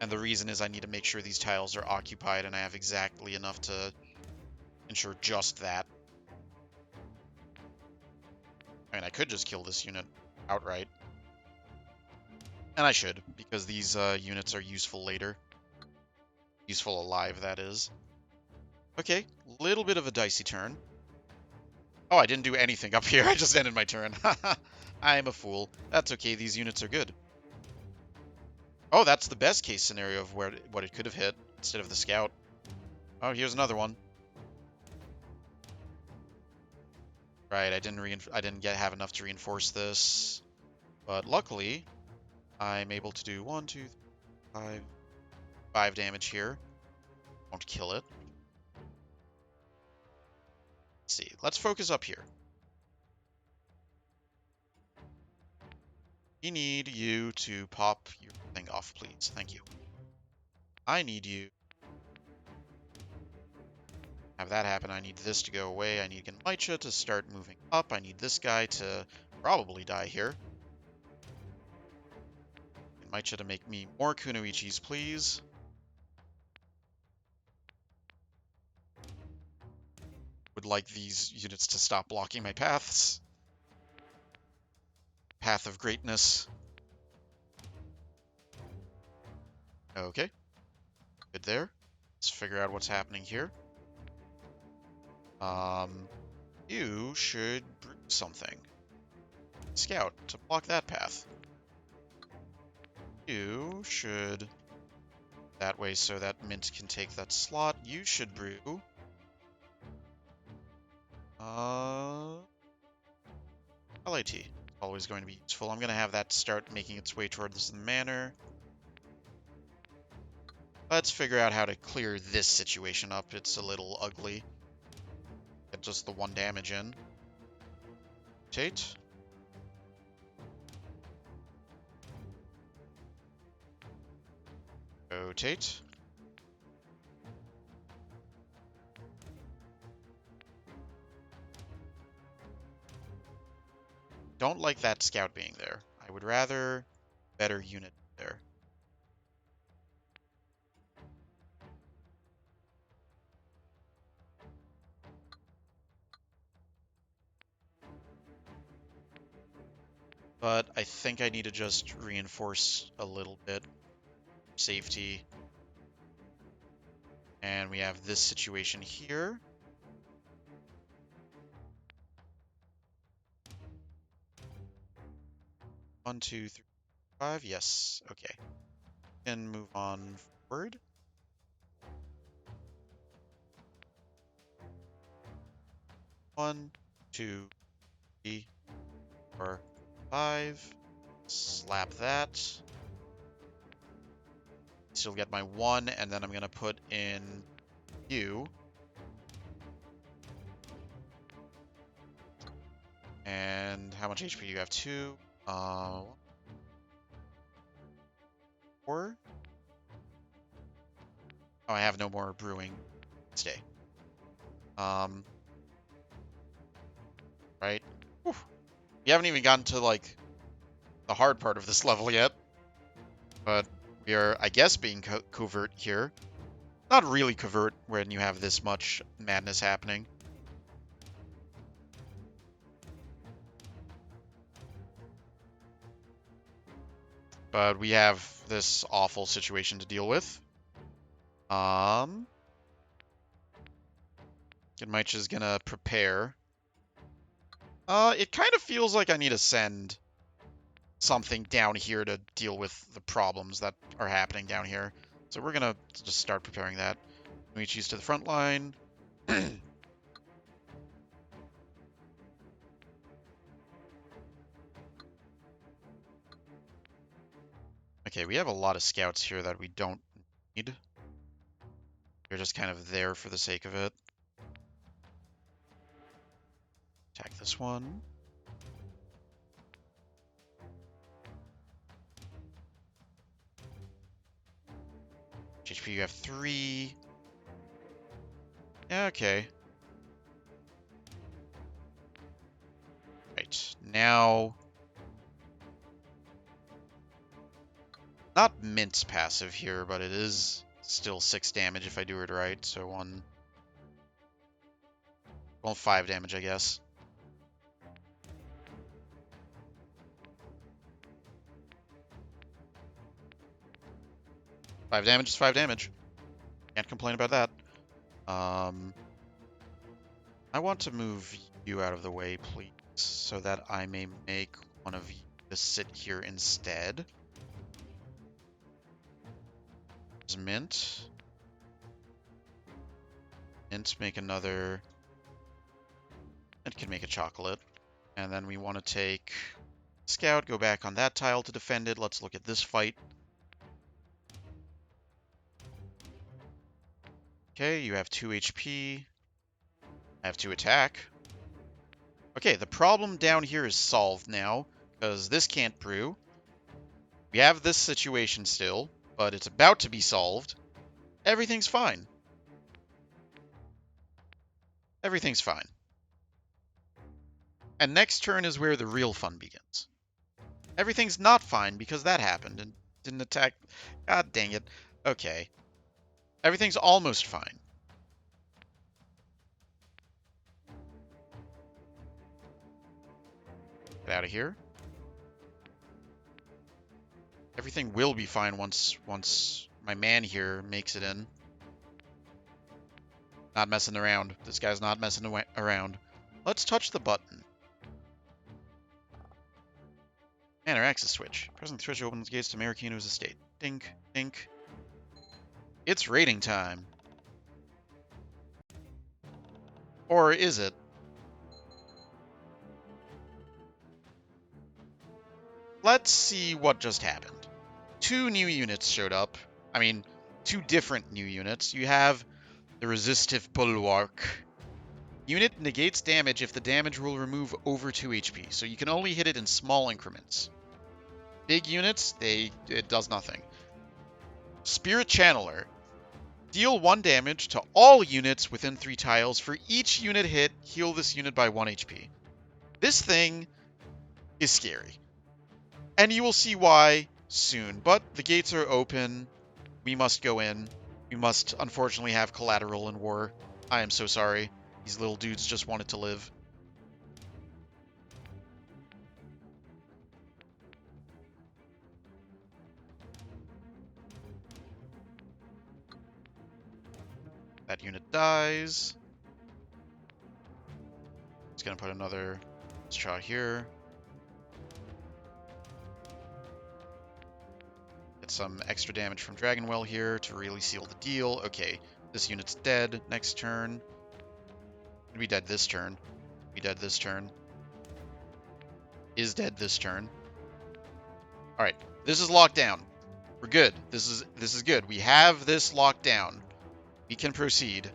And the reason is I need to make sure these tiles are occupied, and I have exactly enough to ensure just that. I mean, I could just kill this unit outright. And I should, because these units are useful later. Useful alive, that is. Okay, little bit of a dicey turn. Oh, I didn't do anything up here. I just ended my turn. I'm a fool. That's okay, these units are good. Oh, that's the best case scenario of what it could have hit instead of the scout. Oh, here's another one. Right, I didn't have enough to reinforce this, but luckily I'm able to do 1, 2, 3, 5 damage here. Won't kill it. Let's see. Let's focus up here. We need you to pop your thing off, please. Thank you. I need you. Have that happen. I need this to go away. I need Genmaicha to start moving up. I need this guy to probably die here. Genmaicha to make me more Kunoichis, please. Would like these units to stop blocking my paths. Path of greatness. Okay. Good there. Let's figure out what's happening here. You should brew something. Scout to block that path. You should that way so that Mint can take that slot. You should brew. LAT. Always going to be useful. I'm going to have that start making its way towards the Manor. Let's figure out how to clear this situation up. It's a little ugly. Get just the 1 damage in. Rotate. Rotate. Don't like that scout being there. I would rather better unit there. But I think I need to just reinforce a little bit. Safety. And we have this situation here. One, 2, 3, 5. Yes. Okay. And move on forward. 1, 2, 3, 4, 5. Slap that. Still get my 1, and then I'm going to put in you. And how much HP do you have? 2. 4? Oh, I have no more brewing. Stay. Right? Whew. We haven't even gotten to, like, the hard part of this level yet. But we are, I guess, being covert here. Not really covert when you have this much madness happening. But we have this awful situation to deal with. Genmaicha is gonna prepare. It kind of feels like I need to send something down here to deal with the problems that are happening down here. So we're gonna just start preparing that. Genmaicha's to the front line. Okay, we have a lot of scouts here that we don't need. They're just kind of there for the sake of it. Attack this one. HP, you have 3. Yeah, okay. Right, now... Not Mint's passive here, but it is still 6 damage if I do it right, so 1... Well, 5 damage, I guess. Five damage is 5 damage. Can't complain about that. I want to move you out of the way, please, so that I may make one of you to sit here instead. There's Mint. Mint, make another... It can make a chocolate. And then we want to take Scout, go back on that tile to defend it. Let's look at this fight. Okay, you have 2 HP. I have 2 attack. Okay, the problem down here is solved now, because this can't brew. We have this situation still, but it's about to be solved. Everything's fine. Everything's fine. And next turn is where the real fun begins. Everything's not fine because that happened and didn't attack. God dang it. Okay. Everything's almost fine. Get out of here. Everything will be fine once my man here makes it in. Not messing around. This guy's not messing around. Let's touch the button. Manor access switch. Pressing the switch opens the gates to Marocchino's estate. Dink, dink. It's raiding time. Or is it? Let's see what just happened. 2 new units showed up. I mean, 2 different new units. You have the Resistive Bulwark. Unit negates damage if the damage will remove over 2 HP, so you can only hit it in small increments. Big units, it does nothing. Spirit Channeler. Deal 1 damage to all units within 3 tiles. For each unit hit, heal this unit by 1 HP. This thing is scary. And you will see why soon. But the gates are open. We must go in. We must unfortunately have collateral in war. I am so sorry. These little dudes just wanted to live. That unit dies. It's gonna put another straw here. Get some extra damage from Dragonwell here to really seal the deal. Okay, this unit's dead next turn. It'll be dead this turn. Be dead this turn. Is dead this turn. All right, this is locked down. We're good. This is good. We have this locked down. We can proceed.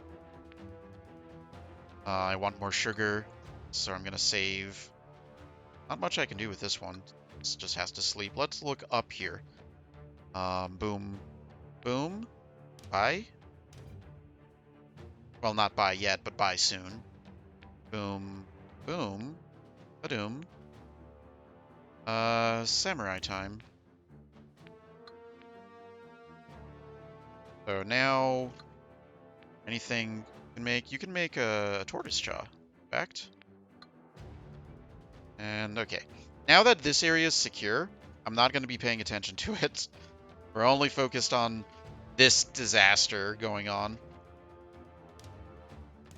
I want more sugar, so I'm gonna save. Not much I can do with this one. This just has to sleep. Let's look up here. Boom, boom. Bye. Well, not bye yet, but bye soon. Boom, boom, ba-doom. Samurai time. So now, anything you can make? You can make a tortoise jaw, in fact. And okay, now that this area is secure, I'm not going to be paying attention to it. We're only focused on this disaster going on.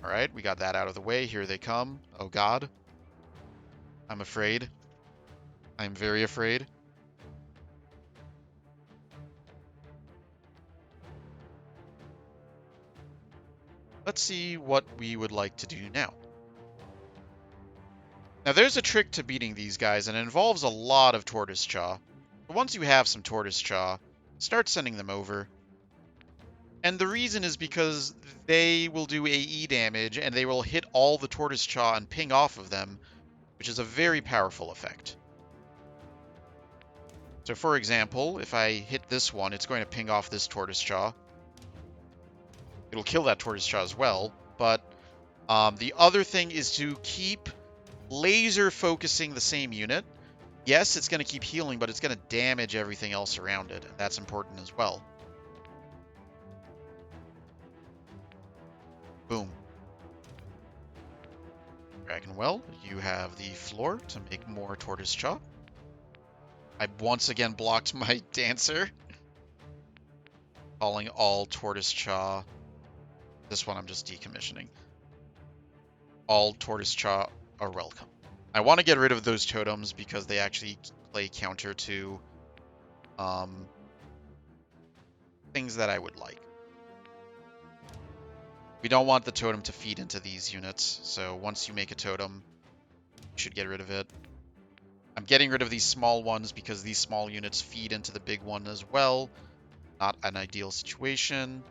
All right, we got that out of the way. Here they come. Oh God. I'm afraid. I'm very afraid. Let's see what we would like to do now. Now there's a trick to beating these guys, and it involves a lot of tortoise jaw. But once you have some tortoise jaw, start sending them over. And the reason is because they will do AE damage, and they will hit all the tortoise jaw and ping off of them, which is a very powerful effect. So for example, if I hit this one, it's going to ping off this tortoise jaw. It'll kill that tortoise jaw as well, but the other thing is to keep laser focusing the same unit. Yes, it's going to keep healing, but it's going to damage everything else around it, and that's important as well. Boom. Dragonwell, you have the floor to make more tortoise jaw. I once again blocked my dancer. Calling all tortoise jaw. This one I'm just decommissioning. All tortoise jaw are welcome. I want to get rid of those totems because they actually play counter to things that I would like. We don't want the totem to feed into these units, so once you make a totem, you should get rid of it. I'm getting rid of these small ones because these small units feed into the big one as well. Not an ideal situation.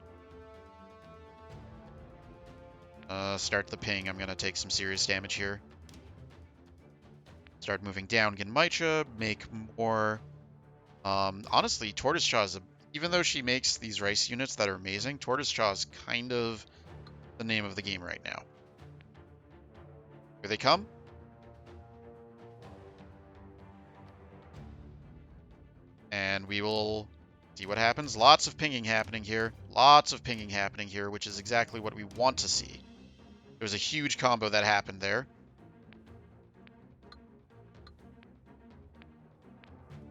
Start the ping. I'm going to take some serious damage here. Start moving down Genmaicha, make more. Honestly, Tortoise Jaw is even though she makes these rice units that are amazing, Tortoise Jaw is kind of the name of the game right now. Here they come. And we will see what happens. Lots of pinging happening here. Lots of pinging happening here, which is exactly what we want to see. There was a huge combo that happened there.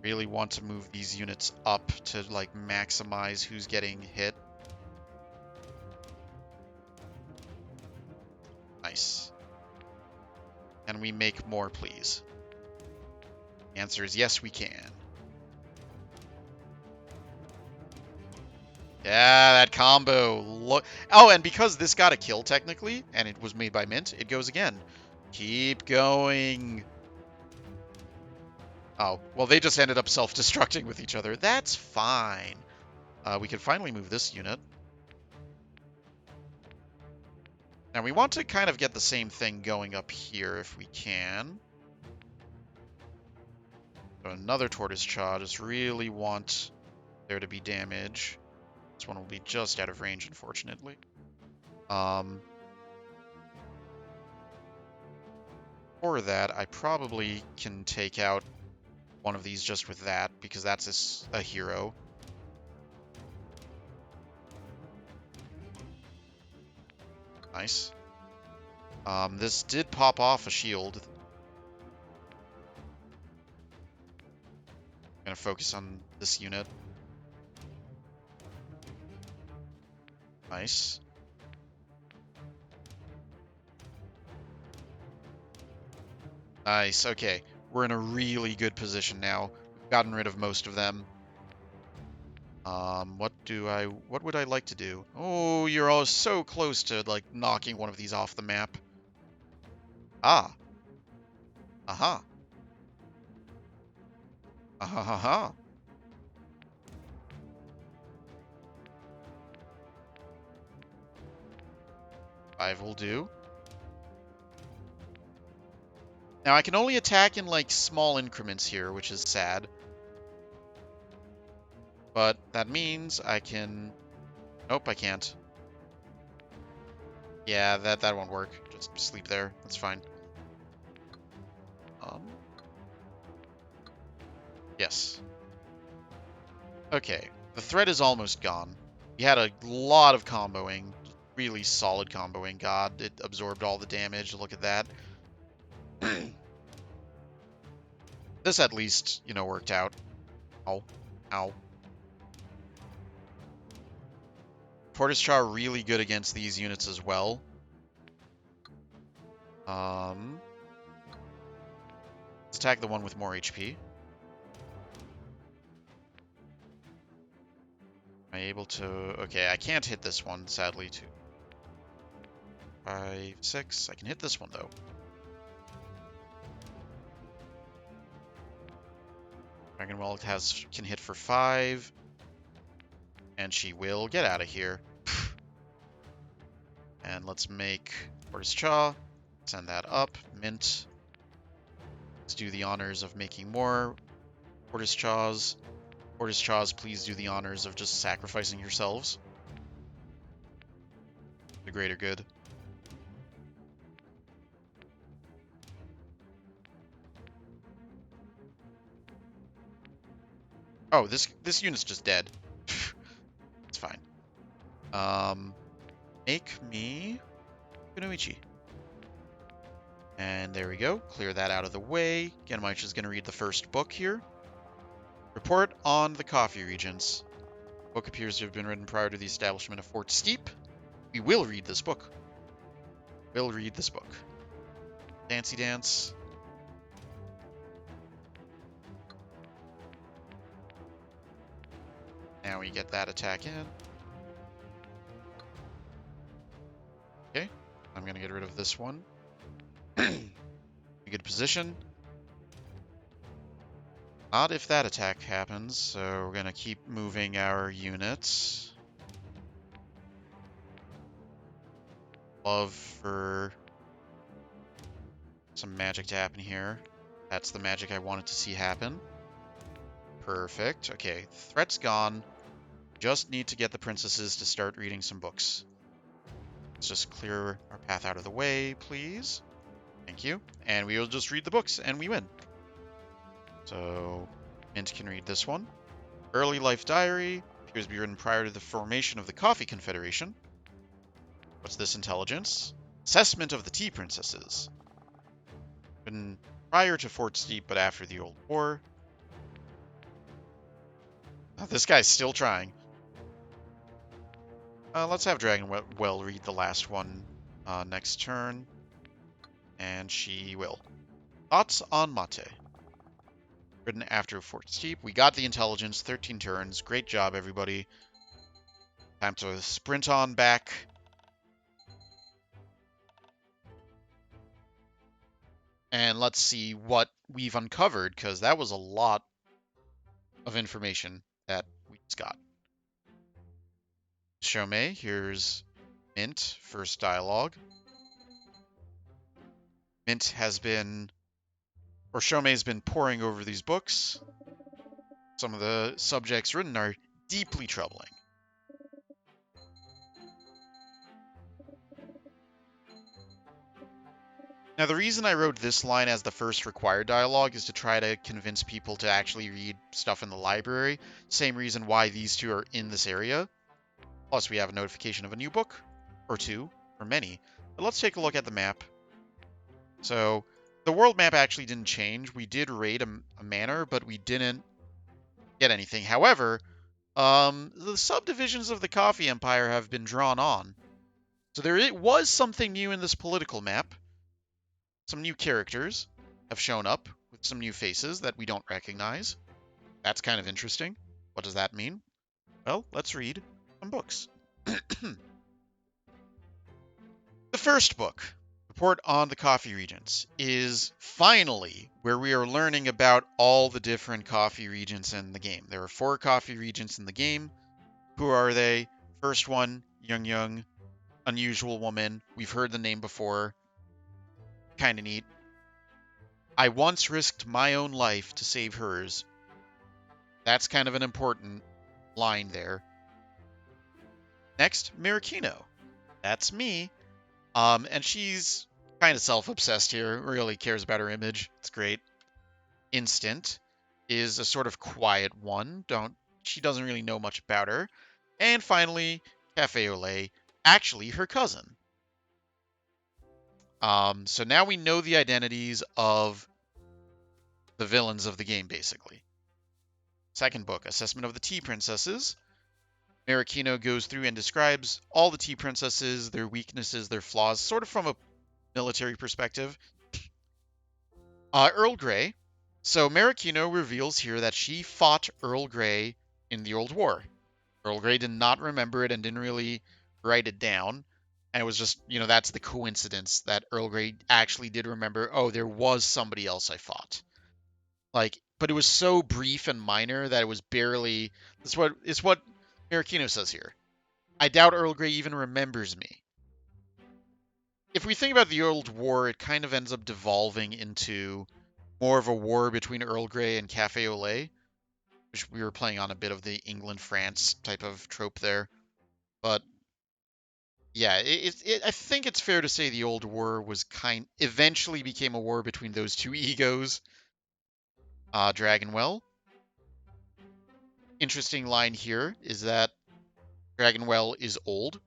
Really want to move these units up to like maximize who's getting hit. Nice. Can we make more, please? The answer is yes, we can. Yeah, that combo. Look. Oh, and because this got a kill technically, and it was made by Mint, it goes again. Keep going. Oh, well, they just ended up self-destructing with each other. That's fine. We can finally move this unit. Now, we want to kind of get the same thing going up here if we can. So another Tortoise Jaw. Just really want there to be damage. This one will be just out of range, unfortunately. For that, I probably can take out one of these just with that, because that's a hero. Nice. This did pop off a shield. I'm gonna focus on this unit. Nice. Nice, okay. We're in a really good position now. We've gotten rid of most of them. What would I like to do? Oh, you're all so close to, like, knocking one of these off the map. Ah. Aha. Aha. 5 will do. Now I can only attack in like small increments here, which is sad. But that means I can... Nope, I can't. Yeah, that won't work. Just sleep there. That's fine. Yes. Okay. The threat is almost gone. We had a lot of comboing. Really solid comboing. God, it absorbed all the damage. Look at that. This at least, you know, worked out. Ow. Ow. Tortoise-Jaw really good against these units as well. Let's attack the one with more HP. Am I able to... Okay, I can't hit this one, sadly, too. 5, 6. I can hit this one, though. Dragonwell can hit for 5. And she will get out of here. And let's make Tortoise-Jaw. Send that up. Mint. Let's do the honors of making more Tortoise-Jaws. Tortoise-Jaws, please do the honors of just sacrificing yourselves. The greater good. Oh, this unit's just dead. It's fine. Make me Kunoichi. And there we go. Clear that out of the way. Genmaichi is going to read the first book here. Report on the Coffee Regents. The book appears to have been written prior to the establishment of Fort Steep. We will read this book. We'll read this book. Dancy dance. Now we get that attack in. Okay, I'm going to get rid of this one. Good position. Not if that attack happens, so we're going to keep moving our units. Love for some magic to happen here. That's the magic I wanted to see happen. Perfect. Okay, threat's gone. Just need to get the princesses to start reading some books. Let's just clear our path out of the way, please. Thank you. And we will just read the books, and we win. So, Mint can read this one. Early Life Diary appears to be written prior to the formation of the Coffee Confederation. What's this intelligence? Assessment of the Tea Princesses. Written prior to Fort Steep, but after the Old War. Oh, this guy's still trying. Let's have Dragonwell read the last one next turn. And she will. Thoughts on Mate. Written after Fort Steep. We got the intelligence. 13 turns. Great job, everybody. Time to sprint on back. And let's see what we've uncovered, because that was a lot of information that we just got. Chamomile, here's Mint, first dialogue. Mint has been, or Chamomile has been poring over these books. Some of the subjects written are deeply troubling. Now, the reason I wrote this line as the first required dialogue is to try to convince people to actually read stuff in the library. Same reason why these two are in this area. Plus, we have a notification of a new book, or two, or many. But let's take a look at the map. So, the world map actually didn't change. We did raid a manor, but we didn't get anything. However, the subdivisions of the Coffee Empire have been drawn on. So there was something new in this political map. Some new characters have shown up with some new faces that we don't recognize. That's kind of interesting. What does that mean? Well, let's read some books. The first book, Report on the coffee regents is finally where we are learning about all the different coffee regents in the game. There are 4 coffee regents in the game. Who are they? First one, Young, unusual woman. We've heard the name before. Kind of neat. I once risked my own life to save hers. That's kind of an important line there. Next, Marocchino. That's me. And she's kind of self-obsessed here, really cares about her image. It's great. Instant is a sort of quiet one. She doesn't really know much about her. And finally, Cafe au Lait, actually her cousin. So now we know the identities of the villains of the game, basically. Second book, Assessment of the Tea Princesses. Marocchino goes through and describes all the tea princesses, their weaknesses, their flaws, sort of from a military perspective. Earl Grey. So Marocchino reveals here that she fought Earl Grey in the Old War. Earl Grey did not remember it and didn't really write it down. And it was just, that's the coincidence that Earl Grey actually did remember, oh, there was somebody else I fought. But it was so brief and minor that it was barely, it's what Marocchino says here. I doubt Earl Grey even remembers me. If we think about the Old War, it kind of ends up devolving into more of a war between Earl Grey and Cafe au Lait, which we were playing on a bit of the England-France type of trope there. But yeah, I think it's fair to say the Old War was eventually became a war between those two egos. Dragonwell. Interesting line here is that Dragonwell is old,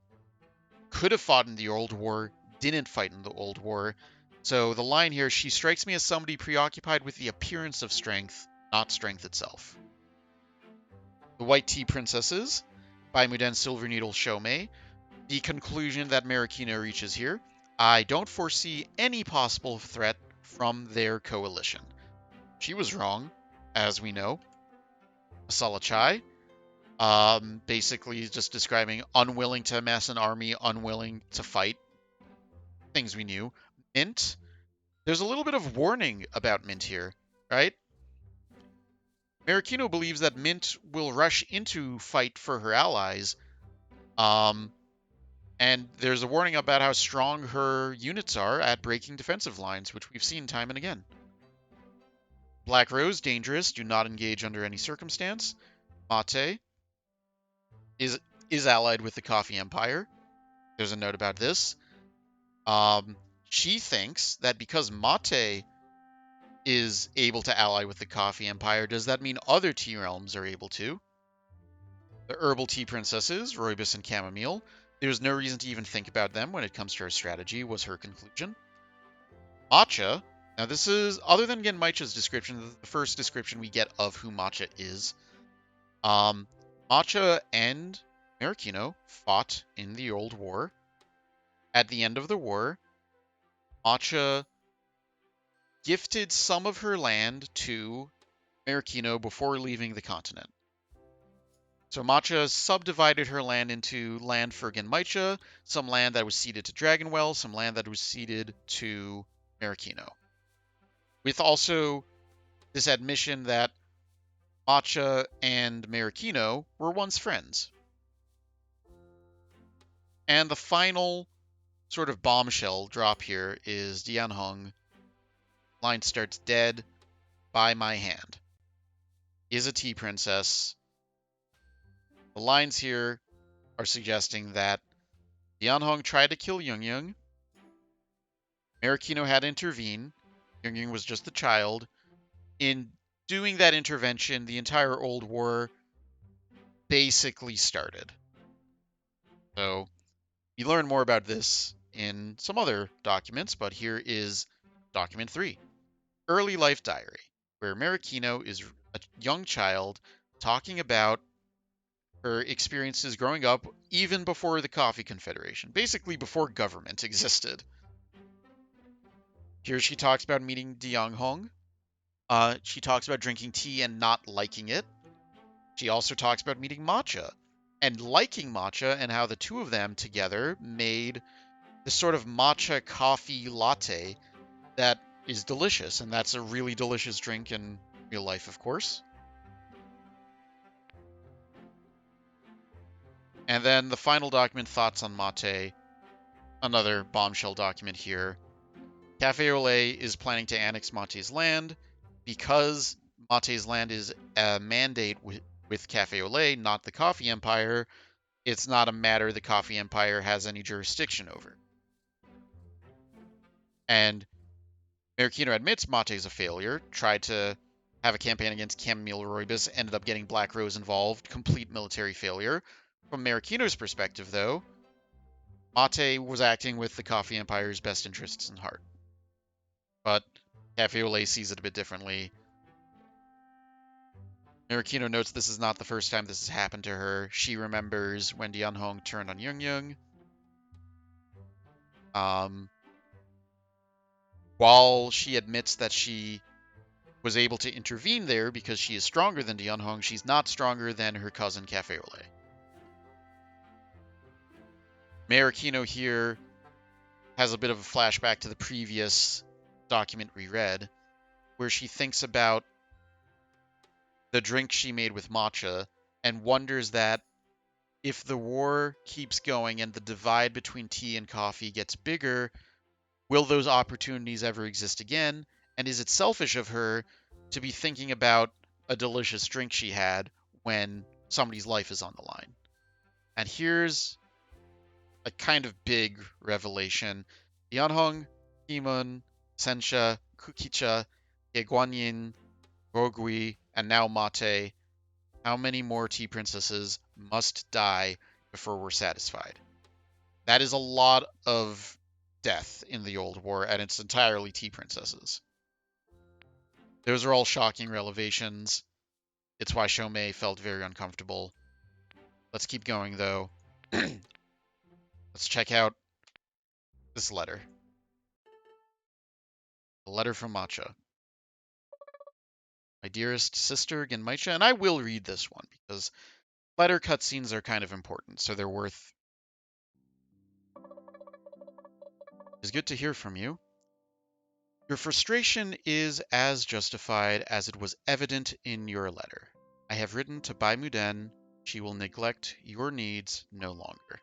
could have fought in the Old War, didn't fight in the Old War. So the line here, she strikes me as somebody preoccupied with the appearance of strength, not strength itself. The White Tea Princesses by Muden Silverneedle Shomei. The conclusion that Marocchino reaches here, I don't foresee any possible threat from their coalition. She was wrong, as we know. Masala Chai, basically just describing unwilling to amass an army, unwilling to fight. Things we knew. Mint, there's a little bit of warning about Mint here, right? Marocchino believes that Mint will rush into fight for her allies, and there's a warning about how strong her units are at breaking defensive lines, which we've seen time and again. Black Rose, dangerous, do not engage under any circumstance. Mate is allied with the Coffee Empire. There's a note about this. She thinks that because Mate is able to ally with the Coffee Empire, does that mean other tea realms are able to? The Herbal Tea Princesses, Rooibos and Chamomile. There's no reason to even think about them when it comes to our strategy, was her conclusion. Matcha. Now this is, other than Genmaicha's description, the first description we get of who Matcha is. Matcha and Marocchino fought in the Old War. At the end of the war, Matcha gifted some of her land to Marocchino before leaving the continent. So Matcha subdivided her land into land for Genmaicha, some land that was ceded to Dragonwell, some land that was ceded to Marocchino. With also this admission that Matcha and Marocchino were once friends. And the final sort of bombshell drop here is Dianhong. Line starts dead by my hand. Is a tea princess. The lines here are suggesting that Dianhong tried to kill Young. Marocchino had to intervene. Young was just a child. In doing that intervention, the entire Old War basically started. So we learn more about this in some other documents, but here is document 3, Early Life Diary, where Marocchino is a young child talking about her experiences growing up even before the Coffee Confederation, basically before government existed. Here she talks about meeting Dianhong. She talks about drinking tea and not liking it. She also talks about meeting Matcha and liking Matcha and how the two of them together made this sort of matcha coffee latte that is delicious, and that's a really delicious drink in real life, of course. And then the final document, Thoughts on Mate, another bombshell document here. Cafe Au Lait is planning to annex Mate's land. Because Mate's land is a mandate with Cafe Au Lait, not the Coffee Empire, it's not a matter the Coffee Empire has any jurisdiction over. And Marocchino admits Mate's a failure, tried to have a campaign against Chamomile Roibus, ended up getting Black Rose involved, complete military failure. From Marocchino's perspective, though, Mate was acting with the Coffee Empire's best interests in heart. But Cafe Au Lait sees it a bit differently. Marocchino notes this is not the first time this has happened to her. She remembers when Dianhong turned on Yung Yung. While she admits that she was able to intervene there because she is stronger than Dianhong, she's not stronger than her cousin Cafe Au Lait. Marocchino here has a bit of a flashback to the previous document we read, where she thinks about the drink she made with matcha and wonders that if the war keeps going and the divide between tea and coffee gets bigger, will those opportunities ever exist again? And is it selfish of her to be thinking about a delicious drink she had when somebody's life is on the line? And here's a kind of big revelation. Yanhong, Timon, Sensha, Kukicha, Yeguanyin, Rogui, and now Mate. How many more tea princesses must die before we're satisfied? That is a lot of death in the Old War, and it's entirely tea princesses. Those are all shocking revelations. It's why Shomei felt very uncomfortable. Let's keep going, though. Let's check out this letter. A letter from Matcha. My dearest sister, Genmaicha, and I will read this one because letter cutscenes are kind of important, so they're worth. It's good to hear from you. Your frustration is as justified as it was evident in your letter. I have written to Bai Muden. She will neglect your needs no longer.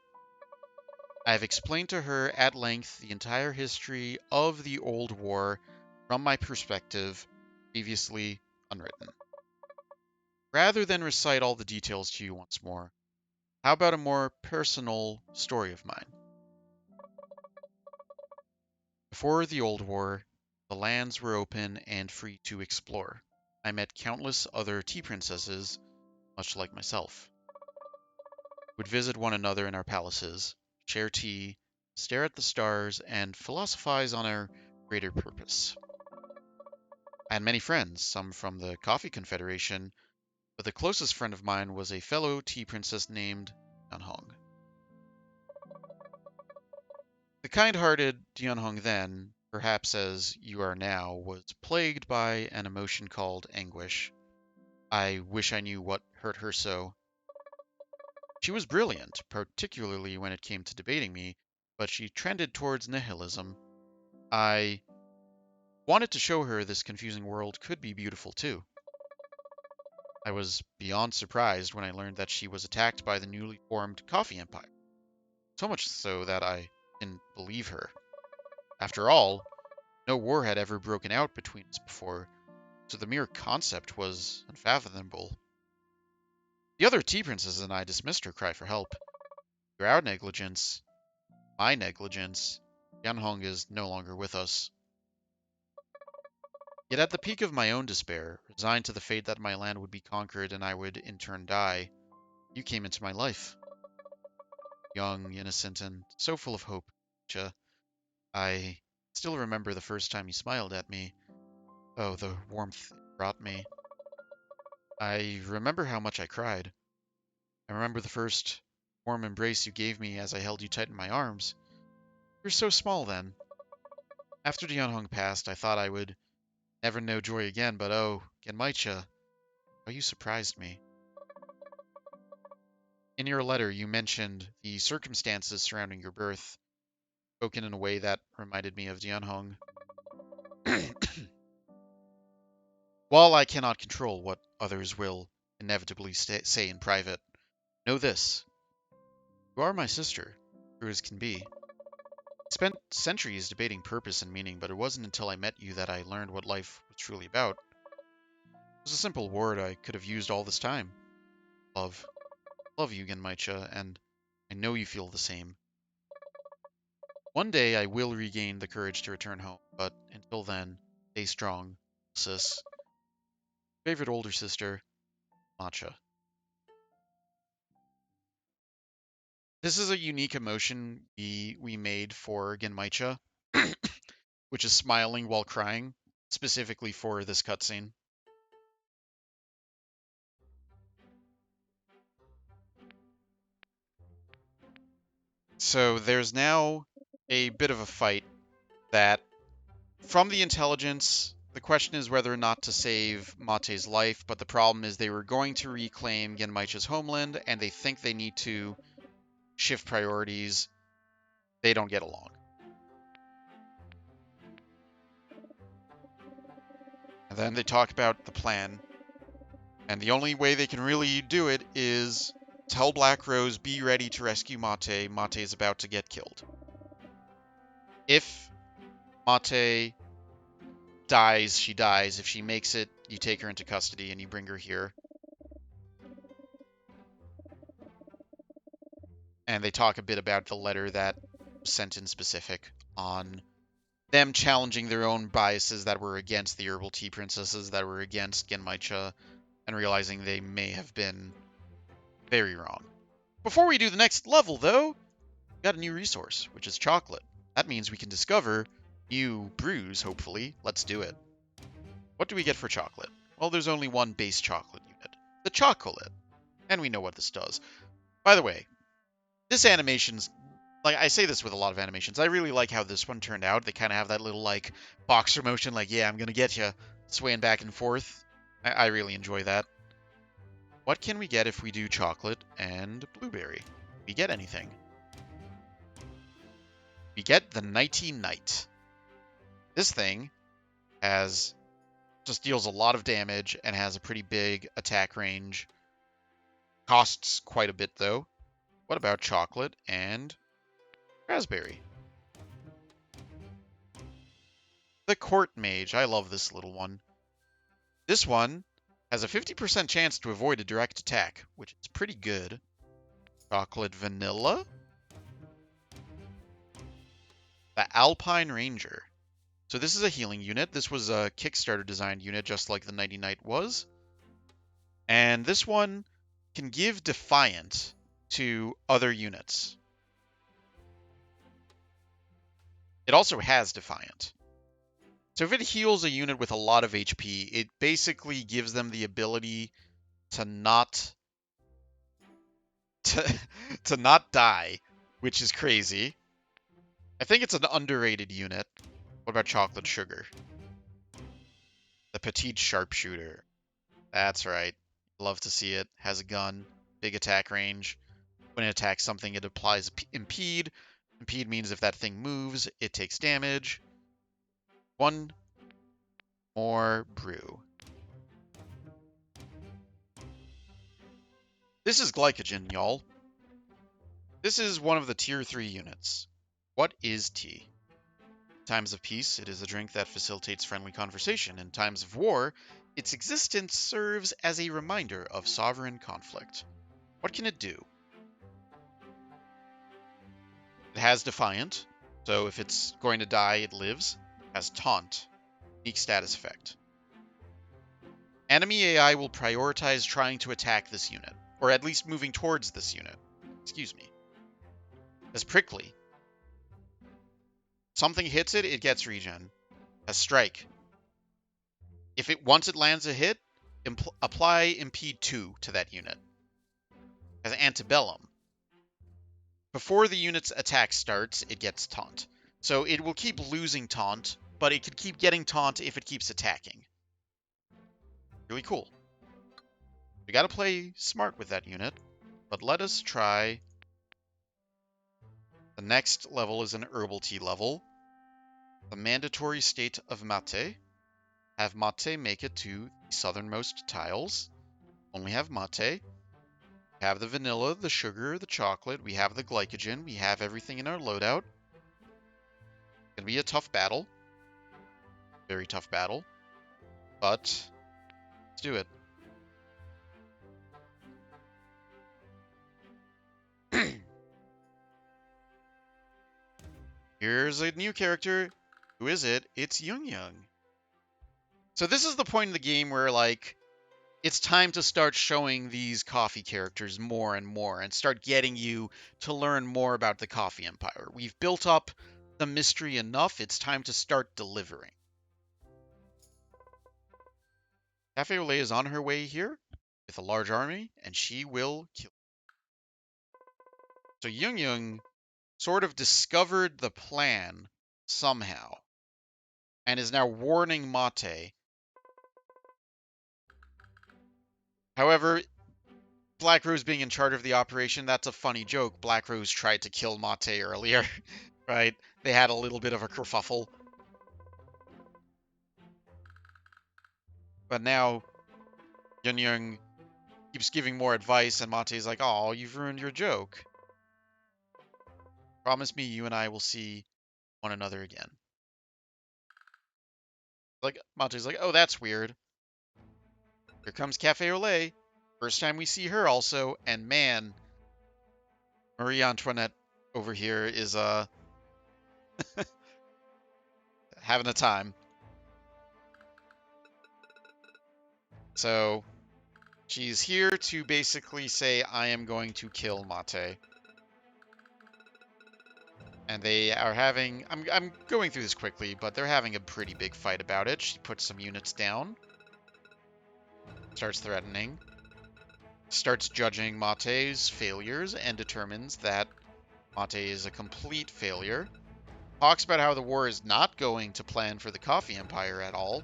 I have explained to her at length the entire history of the Old War from my perspective, previously unwritten. Rather than recite all the details to you once more, how about a more personal story of mine? Before the Old War, the lands were open and free to explore. I met countless other tea princesses, much like myself. We would visit one another in our palaces, share tea, stare at the stars, and philosophize on our greater purpose. I had many friends, some from the Coffee Confederation, but the closest friend of mine was a fellow tea princess named Dianhong. The kind-hearted Dianhong then, perhaps as you are now, was plagued by an emotion called anguish. I wish I knew what hurt her so. She was brilliant, particularly when it came to debating me, but she trended towards nihilism. I wanted to show her this confusing world could be beautiful too. I was beyond surprised when I learned that she was attacked by the newly formed Coffee Empire. So much so that I didn't believe her. After all, no war had ever broken out between us before, so the mere concept was unfathomable. The other tea princesses and I dismissed her cry for help. Through our negligence, my negligence, Yanhong is no longer with us. Yet at the peak of my own despair, resigned to the fate that my land would be conquered and I would in turn die, you came into my life. Young, innocent, and so full of hope, Cha. I still remember the first time you smiled at me. Oh, the warmth it brought me. I remember how much I cried. I remember the first warm embrace you gave me as I held you tight in my arms. You were so small then. After Dianhong passed, I thought I would never know joy again, but oh, Genmaicha, how you surprised me. In your letter, you mentioned the circumstances surrounding your birth, spoken in a way that reminded me of Dianhong. While I cannot control what others will inevitably say in private, know this. You are my sister, true as can be. I spent centuries debating purpose and meaning, but it wasn't until I met you that I learned what life was truly about. It was a simple word I could have used all this time. Love. Love you, Genmaicha, and I know you feel the same. One day I will regain the courage to return home, but until then, stay strong, sis. Favorite older sister, Matcha. This is a unique emotion we made for Genmaicha, which is smiling while crying, specifically for this cutscene. So there's now a bit of a fight that, from the intelligence, the question is whether or not to save Mate's life, but the problem is they were going to reclaim Genmaicha's homeland, and they think they need to shift priorities. They don't get along. And then they talk about the plan, and the only way they can really do it is tell Black Rose, be ready to rescue Mate. Mate is about to get killed. If Mate dies, she dies. If she makes it, you take her into custody and you bring her here. And they talk a bit about the letter that was sent in specific on them challenging their own biases that were against the Herbal Tea Princesses, that were against Genmaicha, and realizing they may have been very wrong. Before we do the next level, though, we got a new resource, which is chocolate. That means we can discover new brews, hopefully. Let's do it. What do we get for chocolate? Well, there's only one base chocolate unit, the chocolate. And we know what this does. By the way, this animation's, like, I say this with a lot of animations. I really like how this one turned out. They kind of have that little, like, boxer motion, like, yeah, I'm going to get you, swaying back and forth. I really enjoy that. What can we get if we do chocolate and blueberry? We get anything. We get the Nighty Knight. This thing just deals a lot of damage and has a pretty big attack range. Costs quite a bit, though. What about chocolate and raspberry? The Court Mage. I love this little one. This one has a 50% chance to avoid a direct attack, which is pretty good. Chocolate Vanilla. The Alpine Ranger. So this is a healing unit. This was a Kickstarter designed unit, just like the Nighty Knight was. And this one can give Defiant to other units. It also has Defiant. So if it heals a unit with a lot of HP, it basically gives them the ability to not to not die, which is crazy. I think it's an underrated unit. What about Chocolate Sugar? The Petite Sharpshooter. That's right. Love to see it. Has a gun, big attack range. When it attacks something, it applies Impede. Impede means if that thing moves, it takes damage. One more brew. This is Glycogen, y'all. This is one of the tier 3 units. What is tea? In times of peace, it is a drink that facilitates friendly conversation. In times of war, its existence serves as a reminder of sovereign conflict. What can it do? It has Defiant, so if it's going to die, it lives. It has Taunt, unique status effect. Enemy AI will prioritize trying to attack this unit, or at least moving towards this unit. Excuse me. As Prickly. Something hits it, it gets regen. As Strike. If it once it lands a hit, apply Impede 2 to that unit. As Antebellum. Before the unit's attack starts, it gets Taunt. So it will keep losing Taunt, but it could keep getting Taunt if it keeps attacking. Really cool. We gotta play smart with that unit, but let us try The next level is an herbal tea level. The mandatory state of mate. Have mate make it to the southernmost tiles. Only have mate. Have the vanilla, the sugar, the chocolate. We have the glycogen. We have everything in our loadout. It's gonna be a tough battle. Very tough battle. But let's do it. Here's a new character. Who is it? It's Young Young. So this is the point in the game where, like, it's time to start showing these coffee characters more and more and start getting you to learn more about the coffee empire. We've built up the mystery enough. It's time to start delivering. Cafe Olay is on her way here with a large army, and she will kill. So Young Young sort of discovered the plan somehow and is now warning Mate. However, Black Rose being in charge of the operation, that's a funny joke. Black Rose tried to kill Mate earlier, right? They had a little bit of a kerfuffle. But now, Yun Young keeps giving more advice, and Mate's like, oh, you've ruined your joke. Promise me you and I will see one another again. Like, Mate's like, oh, that's weird. Here comes Cafe Olay. First time we see her also, and man, Marie Antoinette over here is having a time. So she's here to basically say, I am going to kill Mate. And they are having, I'm going through this quickly, but they're having a pretty big fight about it. She puts some units down. Starts threatening. Starts judging Mate's failures and determines that Mate is a complete failure. Talks about how the war is not going to plan for the coffee empire at all.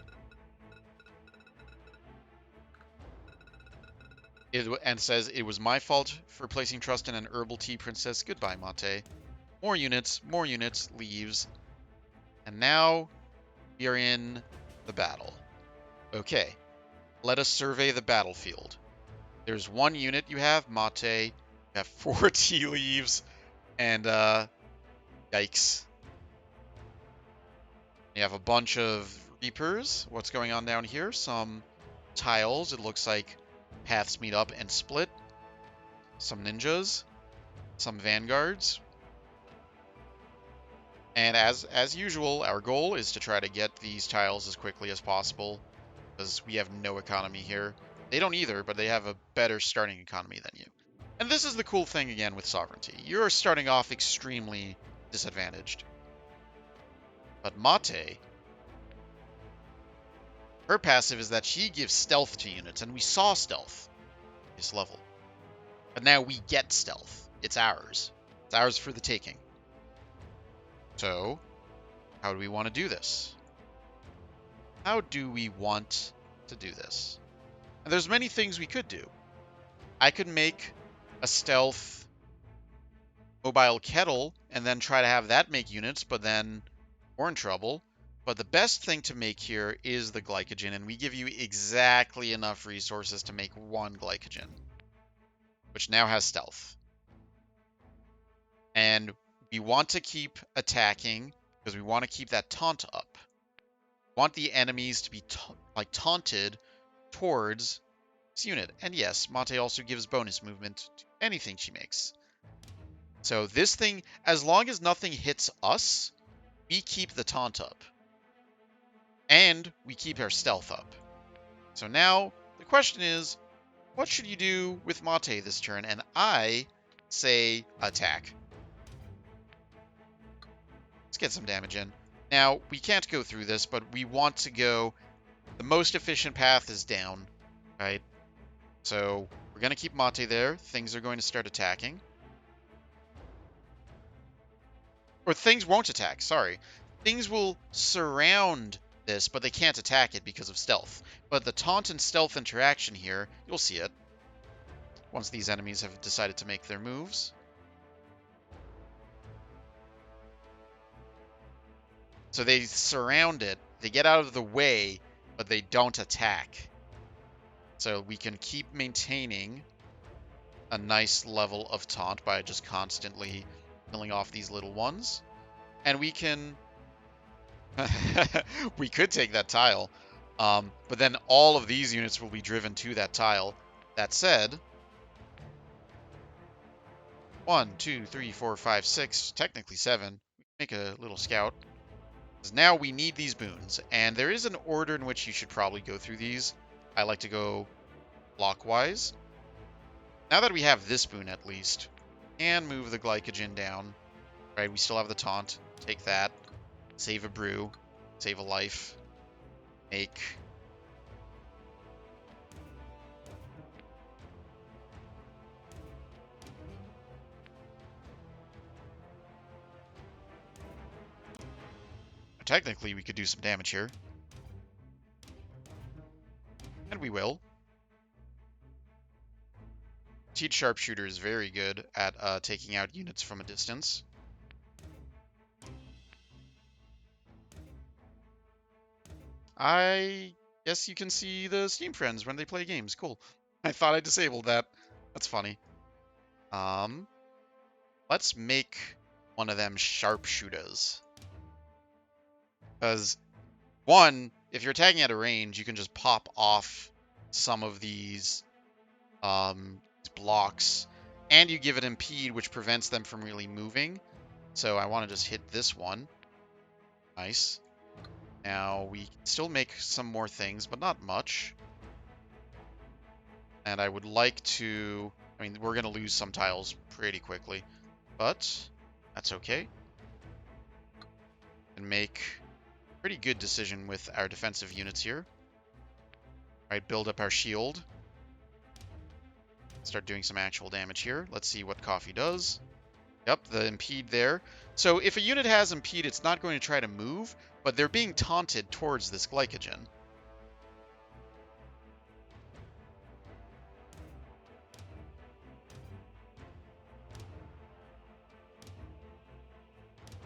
And says, it was my fault for placing trust in an herbal tea princess. Goodbye, Mate. More units, leaves. And now we are in the battle. Okay, let us survey the battlefield. There's one unit you have, Mate. You have 4 tea leaves, and yikes. You have a bunch of Reapers. What's going on down here? Some tiles. It looks like paths meet up and split. Some ninjas. Some vanguards. And as usual, our goal is to try to get these tiles as quickly as possible, because we have no economy here. They don't either, but they have a better starting economy than you. And this is the cool thing again with sovereignty. You're starting off extremely disadvantaged. But Mate, her passive is that she gives stealth to units, and we saw stealth this level. But now we get stealth. It's ours. It's ours for the taking. So, how do we want to do this? How do we want to do this? And there's many things we could do. I could make a stealth mobile kettle and then try to have that make units, but then we're in trouble. But the best thing to make here is the glycogen, and we give you exactly enough resources to make 1 glycogen, which now has stealth. And we want to keep attacking because we want to keep that taunt up. We want the enemies to be taunted towards this unit. And yes, Mate also gives bonus movement to anything she makes. So this thing, as long as nothing hits us, we keep the taunt up. And we keep our stealth up. So now, the question is, what should you do with Mate this turn? And I say attack. Let's get some damage in. Now, we can't go through this, but we want to go... The most efficient path is down, right? So, we're going to keep Mate there. Things are going to start attacking. Or things won't attack, sorry. Things will surround this, but they can't attack it because of stealth. But the taunt and stealth interaction here, you'll see it once these enemies have decided to make their moves. So they surround it. They get out of the way, but they don't attack. So we can keep maintaining a nice level of taunt by just constantly killing off these little ones. And we can... we could take that tile. But then all of these units will be driven to that tile. That said, 1, 2, 3, 4, 5, 6, technically 7. Make a little scout. Because now we need these boons. And there is an order in which you should probably go through these. I like to go clockwise. Now that we have this boon at least, and move the glycogen down. Right, we still have the taunt. Take that. Save a brew. Save a life. Make. Technically, we could do some damage here. And we will. Teed Sharpshooter is very good at taking out units from a distance. I guess you can see the Steam friends when they play games. Cool. I thought I disabled that. That's funny. Let's make one of them sharpshooters. Because, one, if you're attacking at a range, you can just pop off some of these blocks, and you give it impede, which prevents them from really moving. So I want to just hit this one. Nice. Now we can still make some more things, but not much. And I would like to... I mean, we're going to lose some tiles pretty quickly, but that's okay. And make a pretty good decision with our defensive units here. Right, build up our shield. Start doing some actual damage here. Let's see what coffee does. Yep, the impede there. So if a unit has impede, it's not going to try to move, but they're being taunted towards this glycogen.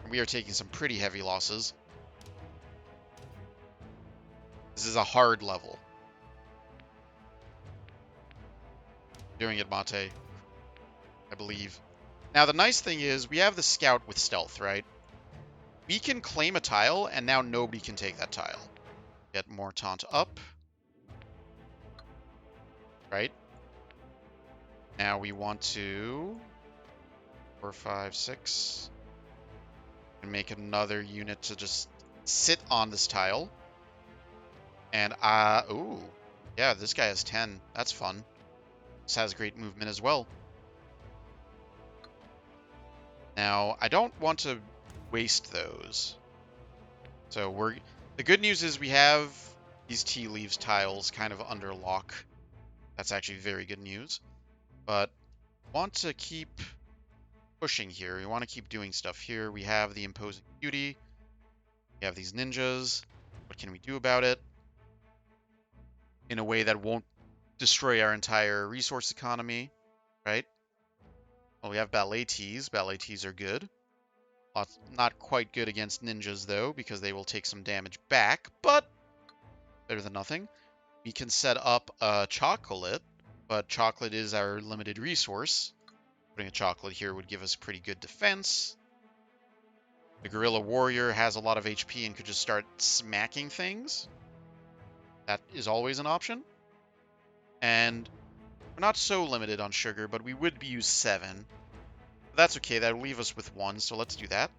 We are taking some pretty heavy losses. This is a hard level. Doing it, Mate. I believe. Now, the nice thing is, we have the scout with stealth, right? We can claim a tile, and now nobody can take that tile. Get more taunt up. Right? Now we want to... 4, 5, 6... and make another unit to just sit on this tile. And, ooh. Yeah, this guy has 10. That's fun. This has great movement as well. Now, I don't want to waste those. So the good news is we have these tea leaves tiles kind of under lock. That's actually very good news. But want to keep pushing here. We want to keep doing stuff here. We have the imposing beauty. We have these ninjas. What can we do about it? In a way that won't destroy our entire resource economy, right? Well, we have ballet teas. Ballet teas are good. Not quite good against ninjas, though, because they will take some damage back, but better than nothing. We can set up a chocolate, but chocolate is our limited resource. Putting a chocolate here would give us pretty good defense. The Guerrilla Warrior has a lot of HP and could just start smacking things. That is always an option. And we're not so limited on sugar, but we would use 7. But that's okay, that'll leave us with 1, so let's do that.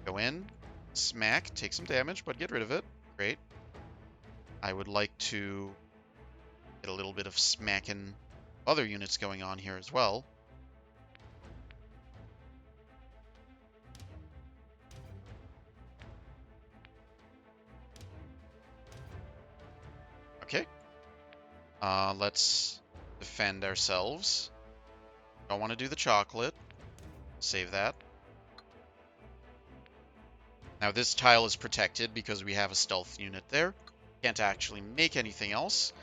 Go in, smack, take some damage, but get rid of it. Great. I would like to get a little bit of smacking other units going on here as well. Okay. Let's defend ourselves. Don't want to do the chocolate. Save that. Now this tile is protected because we have a stealth unit there. Can't actually make anything else.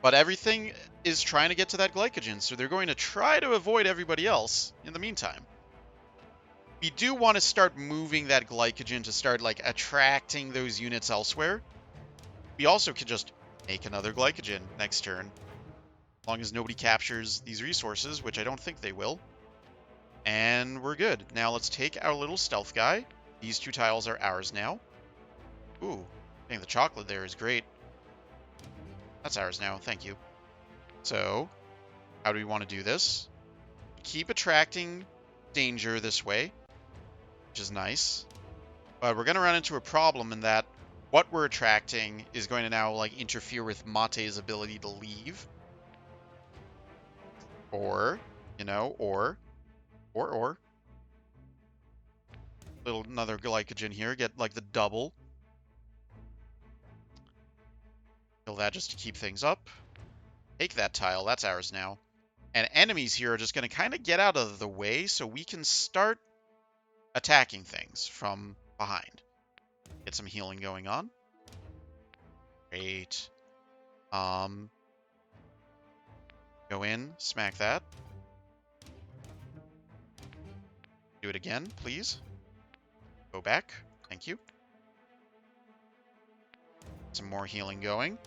But everything is trying to get to that glycogen, so they're going to try to avoid everybody else in the meantime. We do want to start moving that glycogen to start, like, attracting those units elsewhere. We also could just make another glycogen next turn, as long as nobody captures these resources, which I don't think they will. And we're good. Now let's take our little stealth guy. These 2 tiles are ours now. Ooh, getting the chocolate there is great. That's ours now, thank you. So, how do we want to do this? Keep attracting danger this way, which is nice. But we're going to run into a problem in that what we're attracting is going to now, like, interfere with Mate's ability to leave. Or, you know, or. Another glycogen here, get, like, the double. Kill that just to keep things up. Take that tile, that's ours now. And enemies here are just going to kind of get out of the way so we can start attacking things from behind. Get some healing going on. Great. Go in, smack that. Do it again, please. Go back. Thank you. Some more healing going.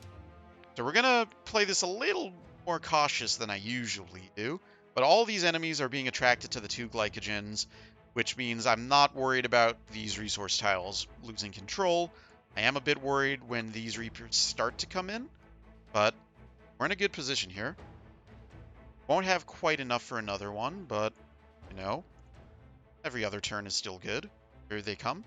So we're going to play this a little more cautious than I usually do. But all these enemies are being attracted to the 2 glycogens, which means I'm not worried about these resource tiles losing control. I am a bit worried when these Reapers start to come in, but we're in a good position here. Won't have quite enough for another one, but, you know, every other turn is still good. Here they come.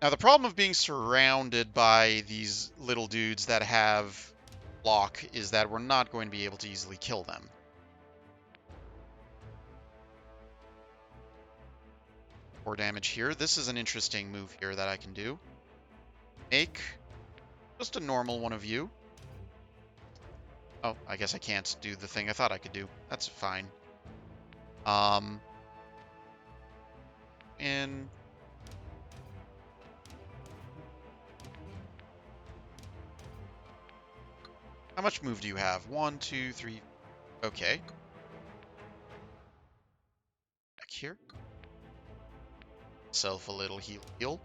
Now, the problem of being surrounded by these little dudes that have block is that we're not going to be able to easily kill them. More damage here. This is an interesting move here that I can do. Make just a normal one of you. Oh, I guess I can't do the thing I thought I could do. That's fine. And how much move do you have? 1, 2, 3. Okay. Back here. Self a little heal.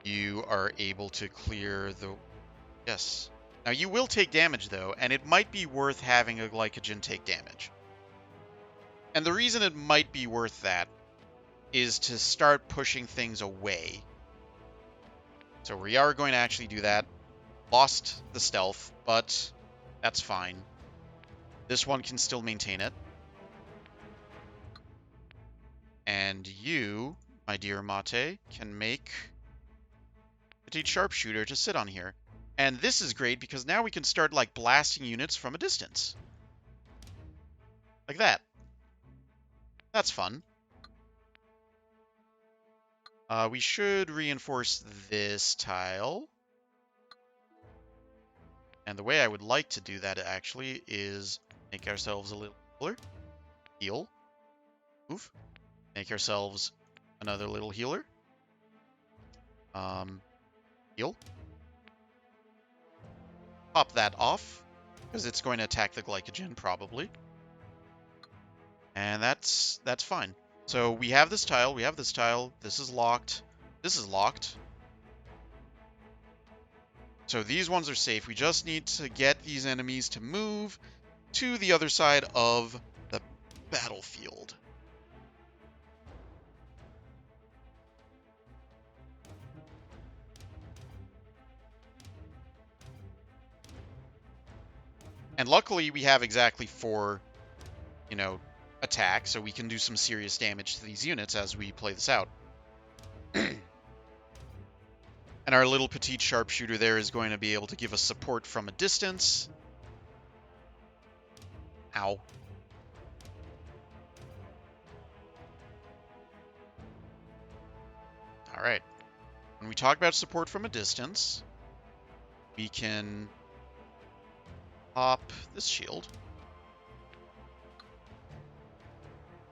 You are able to clear the... Yes. Now, you will take damage, though, and it might be worth having a glycogen take damage. And the reason it might be worth that is to start pushing things away. So we are going to actually do that. Lost the stealth, but that's fine. This one can still maintain it. And you, my dear Mate, can make Petite Sharpshooter to sit on here. And this is great because now we can start, like, blasting units from a distance. Like that. That's fun. We should reinforce this tile. And the way I would like to do that, actually, is make ourselves a little healer. Heal. Move. Make ourselves another little healer. Heal. Pop that off, because it's going to attack the glycogen, probably. And that's fine. So we have this tile, this is locked, this is locked. So these ones are safe. We just need to get these enemies to move to the other side of the battlefield. And luckily we have exactly 4, you know, attacks, so we can do some serious damage to these units as we play this out. And our little petite sharpshooter there is going to be able to give us support from a distance. Ow. Alright. When we talk about support from a distance, we can pop this shield.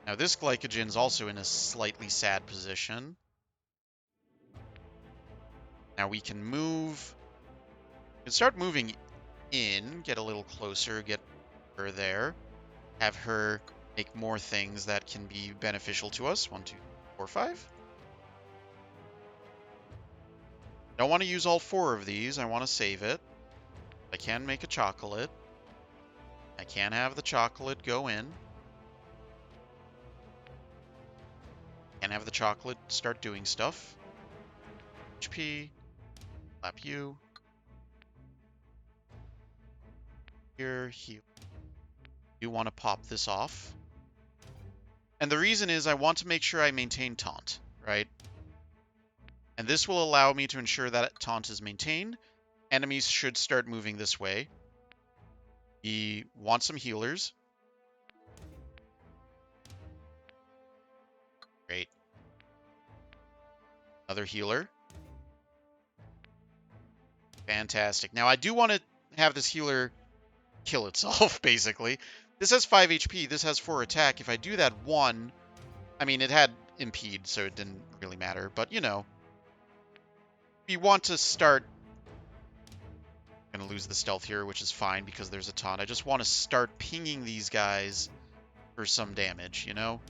Now this glycogen is also in a slightly sad position. Now we can move. We can start moving in, get a little closer, get her there. have her make more things that can be beneficial to us. 1, 2, 4, 5. Don't want to use all 4 of these. I want to save it. I can make a chocolate. I can have the chocolate go in. Can have the chocolate start doing stuff. HP. Slap you. Here, heal. You want to pop this off. And the reason is I want to make sure I maintain taunt, right? And this will allow me to ensure that taunt is maintained. Enemies should start moving this way. We want some healers. Great. Another healer. Fantastic. Now, I do want to have this healer kill itself, basically. This has 5 HP. This has 4 attack. If I do that 1... I mean, it had impede, so it didn't really matter. But, you know, we want to start... I'm going to lose the stealth here, which is fine because there's a taunt. I just want to start pinging these guys for some damage, you know?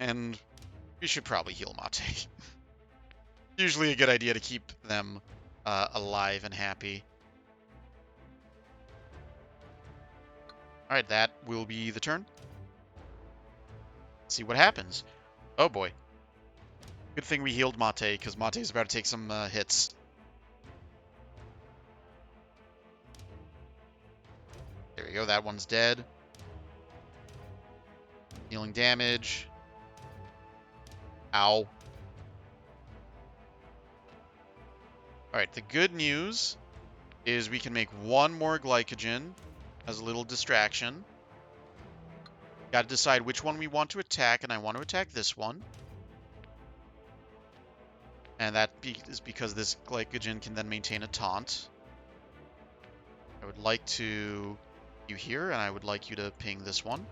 And we should probably heal Mate. Usually a good idea to keep them alive and happy. Alright, that will be the turn. Let's see what happens. Oh boy. Good thing we healed Mate, because Mate's about to take some hits. There we go, that one's dead. Healing damage. Ow. Alright, the good news is we can make 1 more glycogen as a little distraction. Got to decide which one we want to attack, and I want to attack this one. And that is because this glycogen can then maintain a taunt. I would like to you here, and I would like you to ping this one.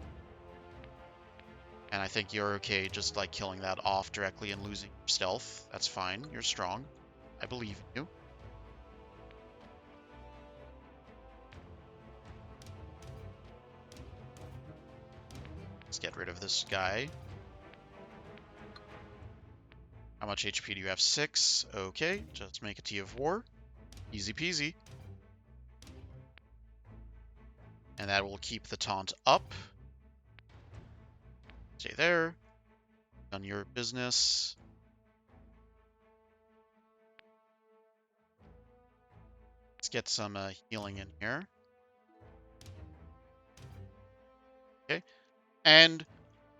And I think you're okay just like killing that off directly and losing your stealth. That's fine. You're strong. I believe in you. Let's get rid of this guy. How much HP do you have? 6. Okay, just make a Tea of War. Easy peasy. And that will keep the taunt up. Stay there. Done your business. Let's get some healing in here. Okay. And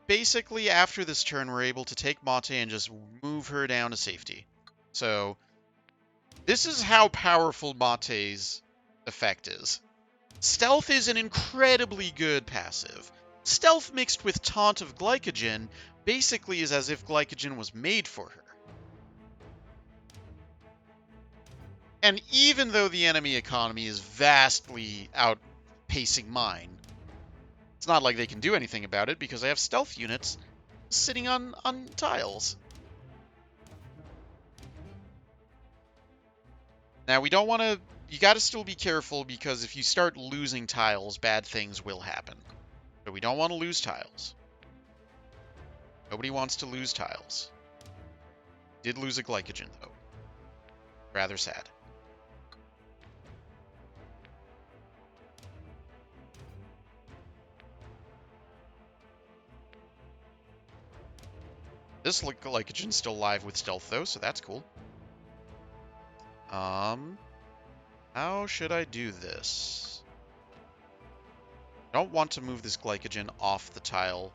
basically after this turn, we're able to take Mate and just move her down to safety. So this is how powerful Mate's effect is. Stealth is an incredibly good passive. Stealth mixed with Taunt of Glycogen basically is as if Glycogen was made for her. And even though the enemy economy is vastly outpacing mine, it's not like they can do anything about it because I have stealth units sitting on tiles. Now, we don't want to... You got to still be careful because if you start losing tiles, bad things will happen. So we don't want to lose tiles. Nobody wants to lose tiles. Did lose a glycogen, though. Rather sad. This glycogen's still alive with stealth, though, so that's cool. How should I do this? I don't want to move this glycogen off the tile.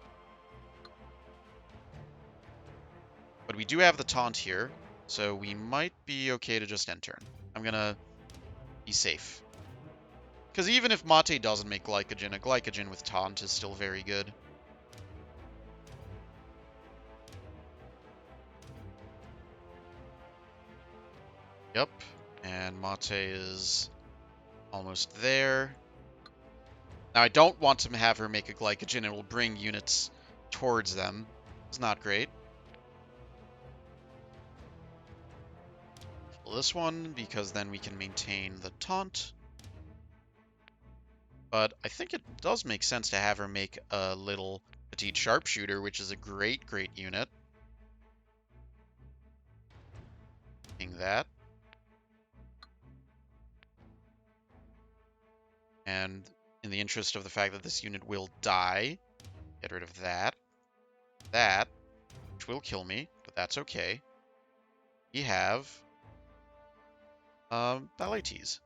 But we do have the taunt here, so we might be okay to just end turn. I'm gonna be safe. Because even if Mate doesn't make glycogen, a glycogen with taunt is still very good. Yep, and Mate is almost there. Now, I don't want to have her make a glycogen. It will bring units towards them. It's not great. cancel this one because then we can maintain the taunt. But I think it does make sense to have her make a little petite sharpshooter, which is a great unit. Doing that. And in the interest of the fact that this unit will die, get rid of that. That, which will kill me, but that's okay. We have ballet tees.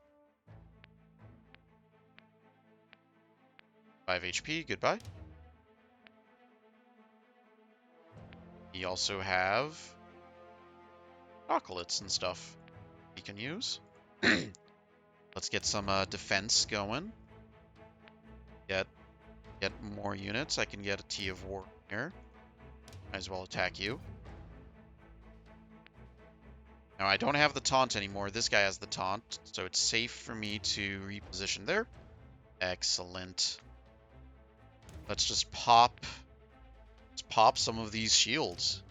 5 HP, goodbye. We also have chocolates and stuff we can use. Let's get some defense going. Get more units. I can get a Tea of War here. Might as well attack you. Now, I don't have the taunt anymore. This guy has the taunt, so it's safe for me to reposition there. Excellent. Let's just pop some of these shields.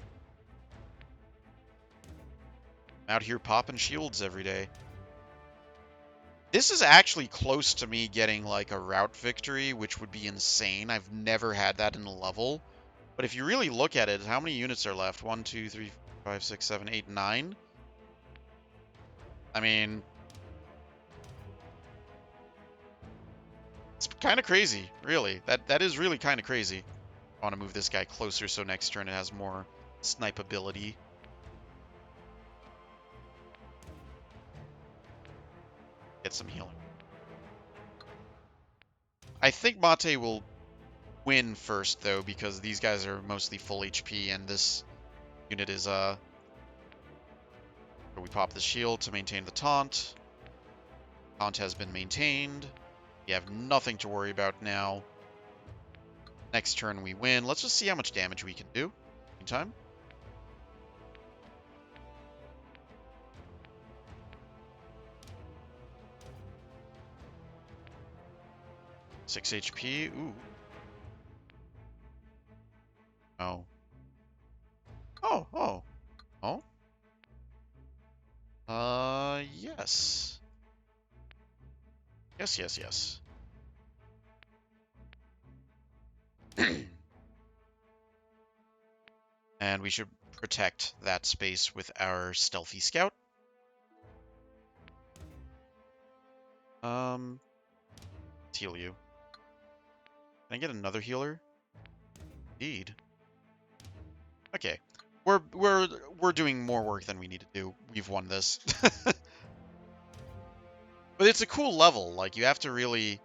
I'm out here popping shields every day. This is actually close to me getting like a route victory, which would be insane. I've never had that in a level. But if you really look at it, how many units are left? 1, 2, 3, 4, 5, 6, 7, 8, 9. I mean, it's kind of crazy, really. That is really kind of crazy. I want to move this guy closer so next turn it has more snipe ability. Get some healing. I think Mate will win first, though, because these guys are mostly full HP, and this unit is, we pop the shield to maintain the taunt. Taunt has been maintained. We have nothing to worry about now. Next turn we win. Let's just see how much damage we can do. Meantime. Six HP. Ooh. Oh. Oh, oh. Oh? Yes. Yes, yes, yes. And we should protect that space with our stealthy scout. Let's heal you. Can I get another healer? Indeed. Okay. We're doing more work than we need to do. We've won this. But it's a cool level. Like, you have to really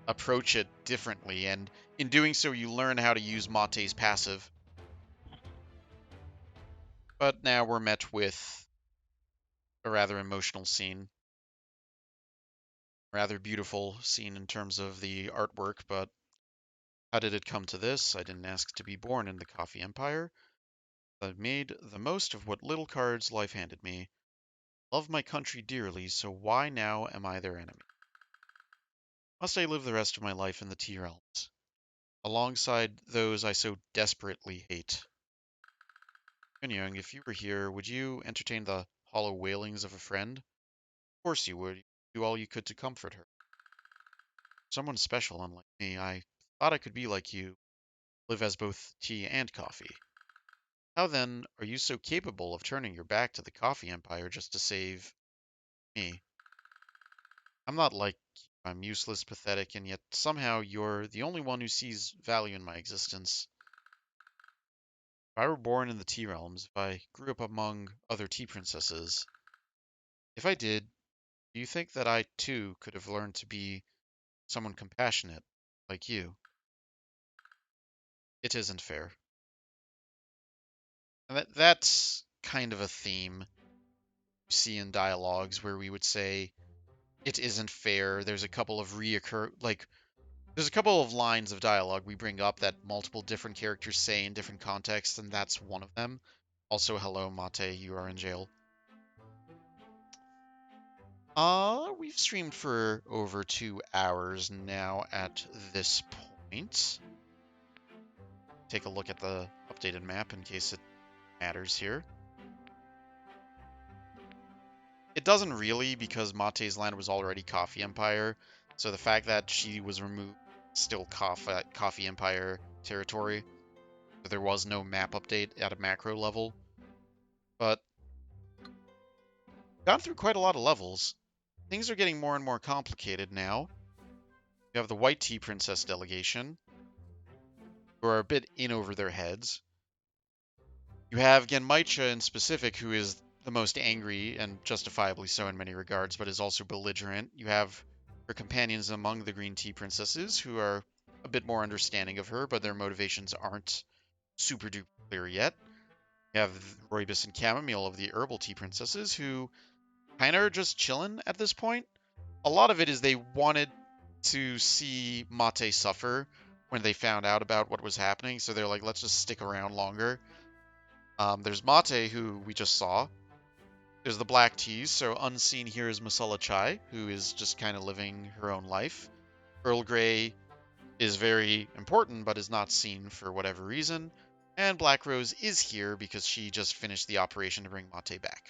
approach it differently, and in doing so, you learn how to use Mate's passive. But now we're met with a rather emotional scene. Rather beautiful scene in terms of the artwork, but how did it come to this? I didn't ask to be born in the coffee empire. I've made the most of what little cards life handed me. Love my country dearly, so why now am I their enemy? Must I live the rest of my life in the Tea Realms, alongside those I so desperately hate? Young, if you were here, would you entertain the hollow wailings of a friend? Of course you would. Do all you could to comfort her. Someone special, unlike me. I thought I could be like you, live as both tea and coffee. How then are you so capable of turning your back to the coffee empire just to save me? I'm not like you. I'm useless, pathetic, and yet somehow you're the only one who sees value in my existence. If I were born in the tea realms, if I grew up among other tea princesses, if I did, do you think that I too could have learned to be someone compassionate, like you? It isn't fair. And that's kind of a theme you see in dialogues where we would say, it isn't fair. There's a couple of there's a couple of lines of dialogue we bring up that multiple different characters say in different contexts, and that's one of them. Also, hello, Mate, you are in jail. We've streamed for over 2 hours now at this point. Take a look at the updated map in case it matters here. It doesn't really, because Mate's land was already Coffee Empire, so the fact that she was removed still Coffee Empire territory. So there was no map update at a macro level. But gone through quite a lot of levels. Things are getting more and more complicated now. You have the White Tea Princess delegation, who are a bit in over their heads. You have Genmaicha in specific, who is the most angry, and justifiably so in many regards, but is also belligerent. You have her companions among the Green Tea Princesses, who are a bit more understanding of her, but their motivations aren't super duper clear yet. You have Roibus and Chamomile of the Herbal Tea Princesses, who kind of are just chilling at this point. A lot of it is they wanted to see Mate suffer when they found out about what was happening, so they're like, let's just stick around longer. There's Mate, who we just saw. There's the black teas, so unseen here is Masala Chai, who is just kind of living her own life. Earl Grey is very important, but is not seen for whatever reason. And Black Rose is here because she just finished the operation to bring Mate back.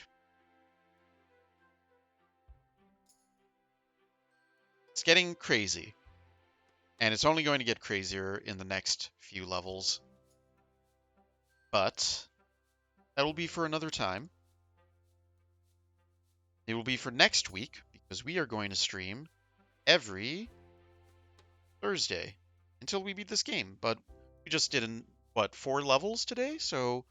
It's getting crazy. And it's only going to get crazier in the next few levels. But that will be for another time. It will be for next week, because we are going to stream every Thursday until we beat this game. But we just did, 4 levels today? So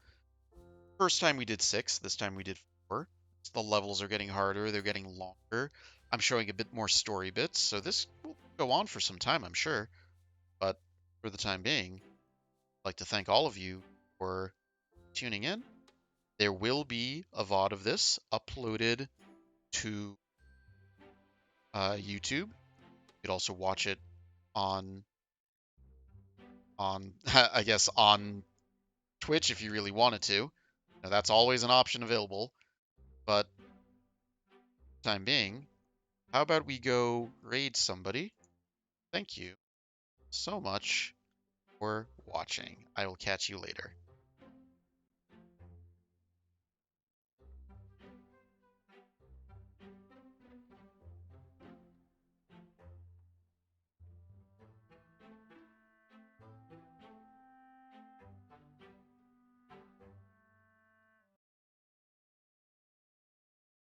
first time we did 6, this time we did 4. So the levels are getting harder, they're getting longer. I'm showing a bit more story bits, so this will go on for some time, I'm sure. But for the time being, I'd like to thank all of you for tuning in. There will be a VOD of this uploaded to YouTube. You could also watch it on I guess on Twitch if you really wanted to. Now, that's always an option available. But for the time being, how about we go raid somebody? Thank you so much for watching. I will catch you later.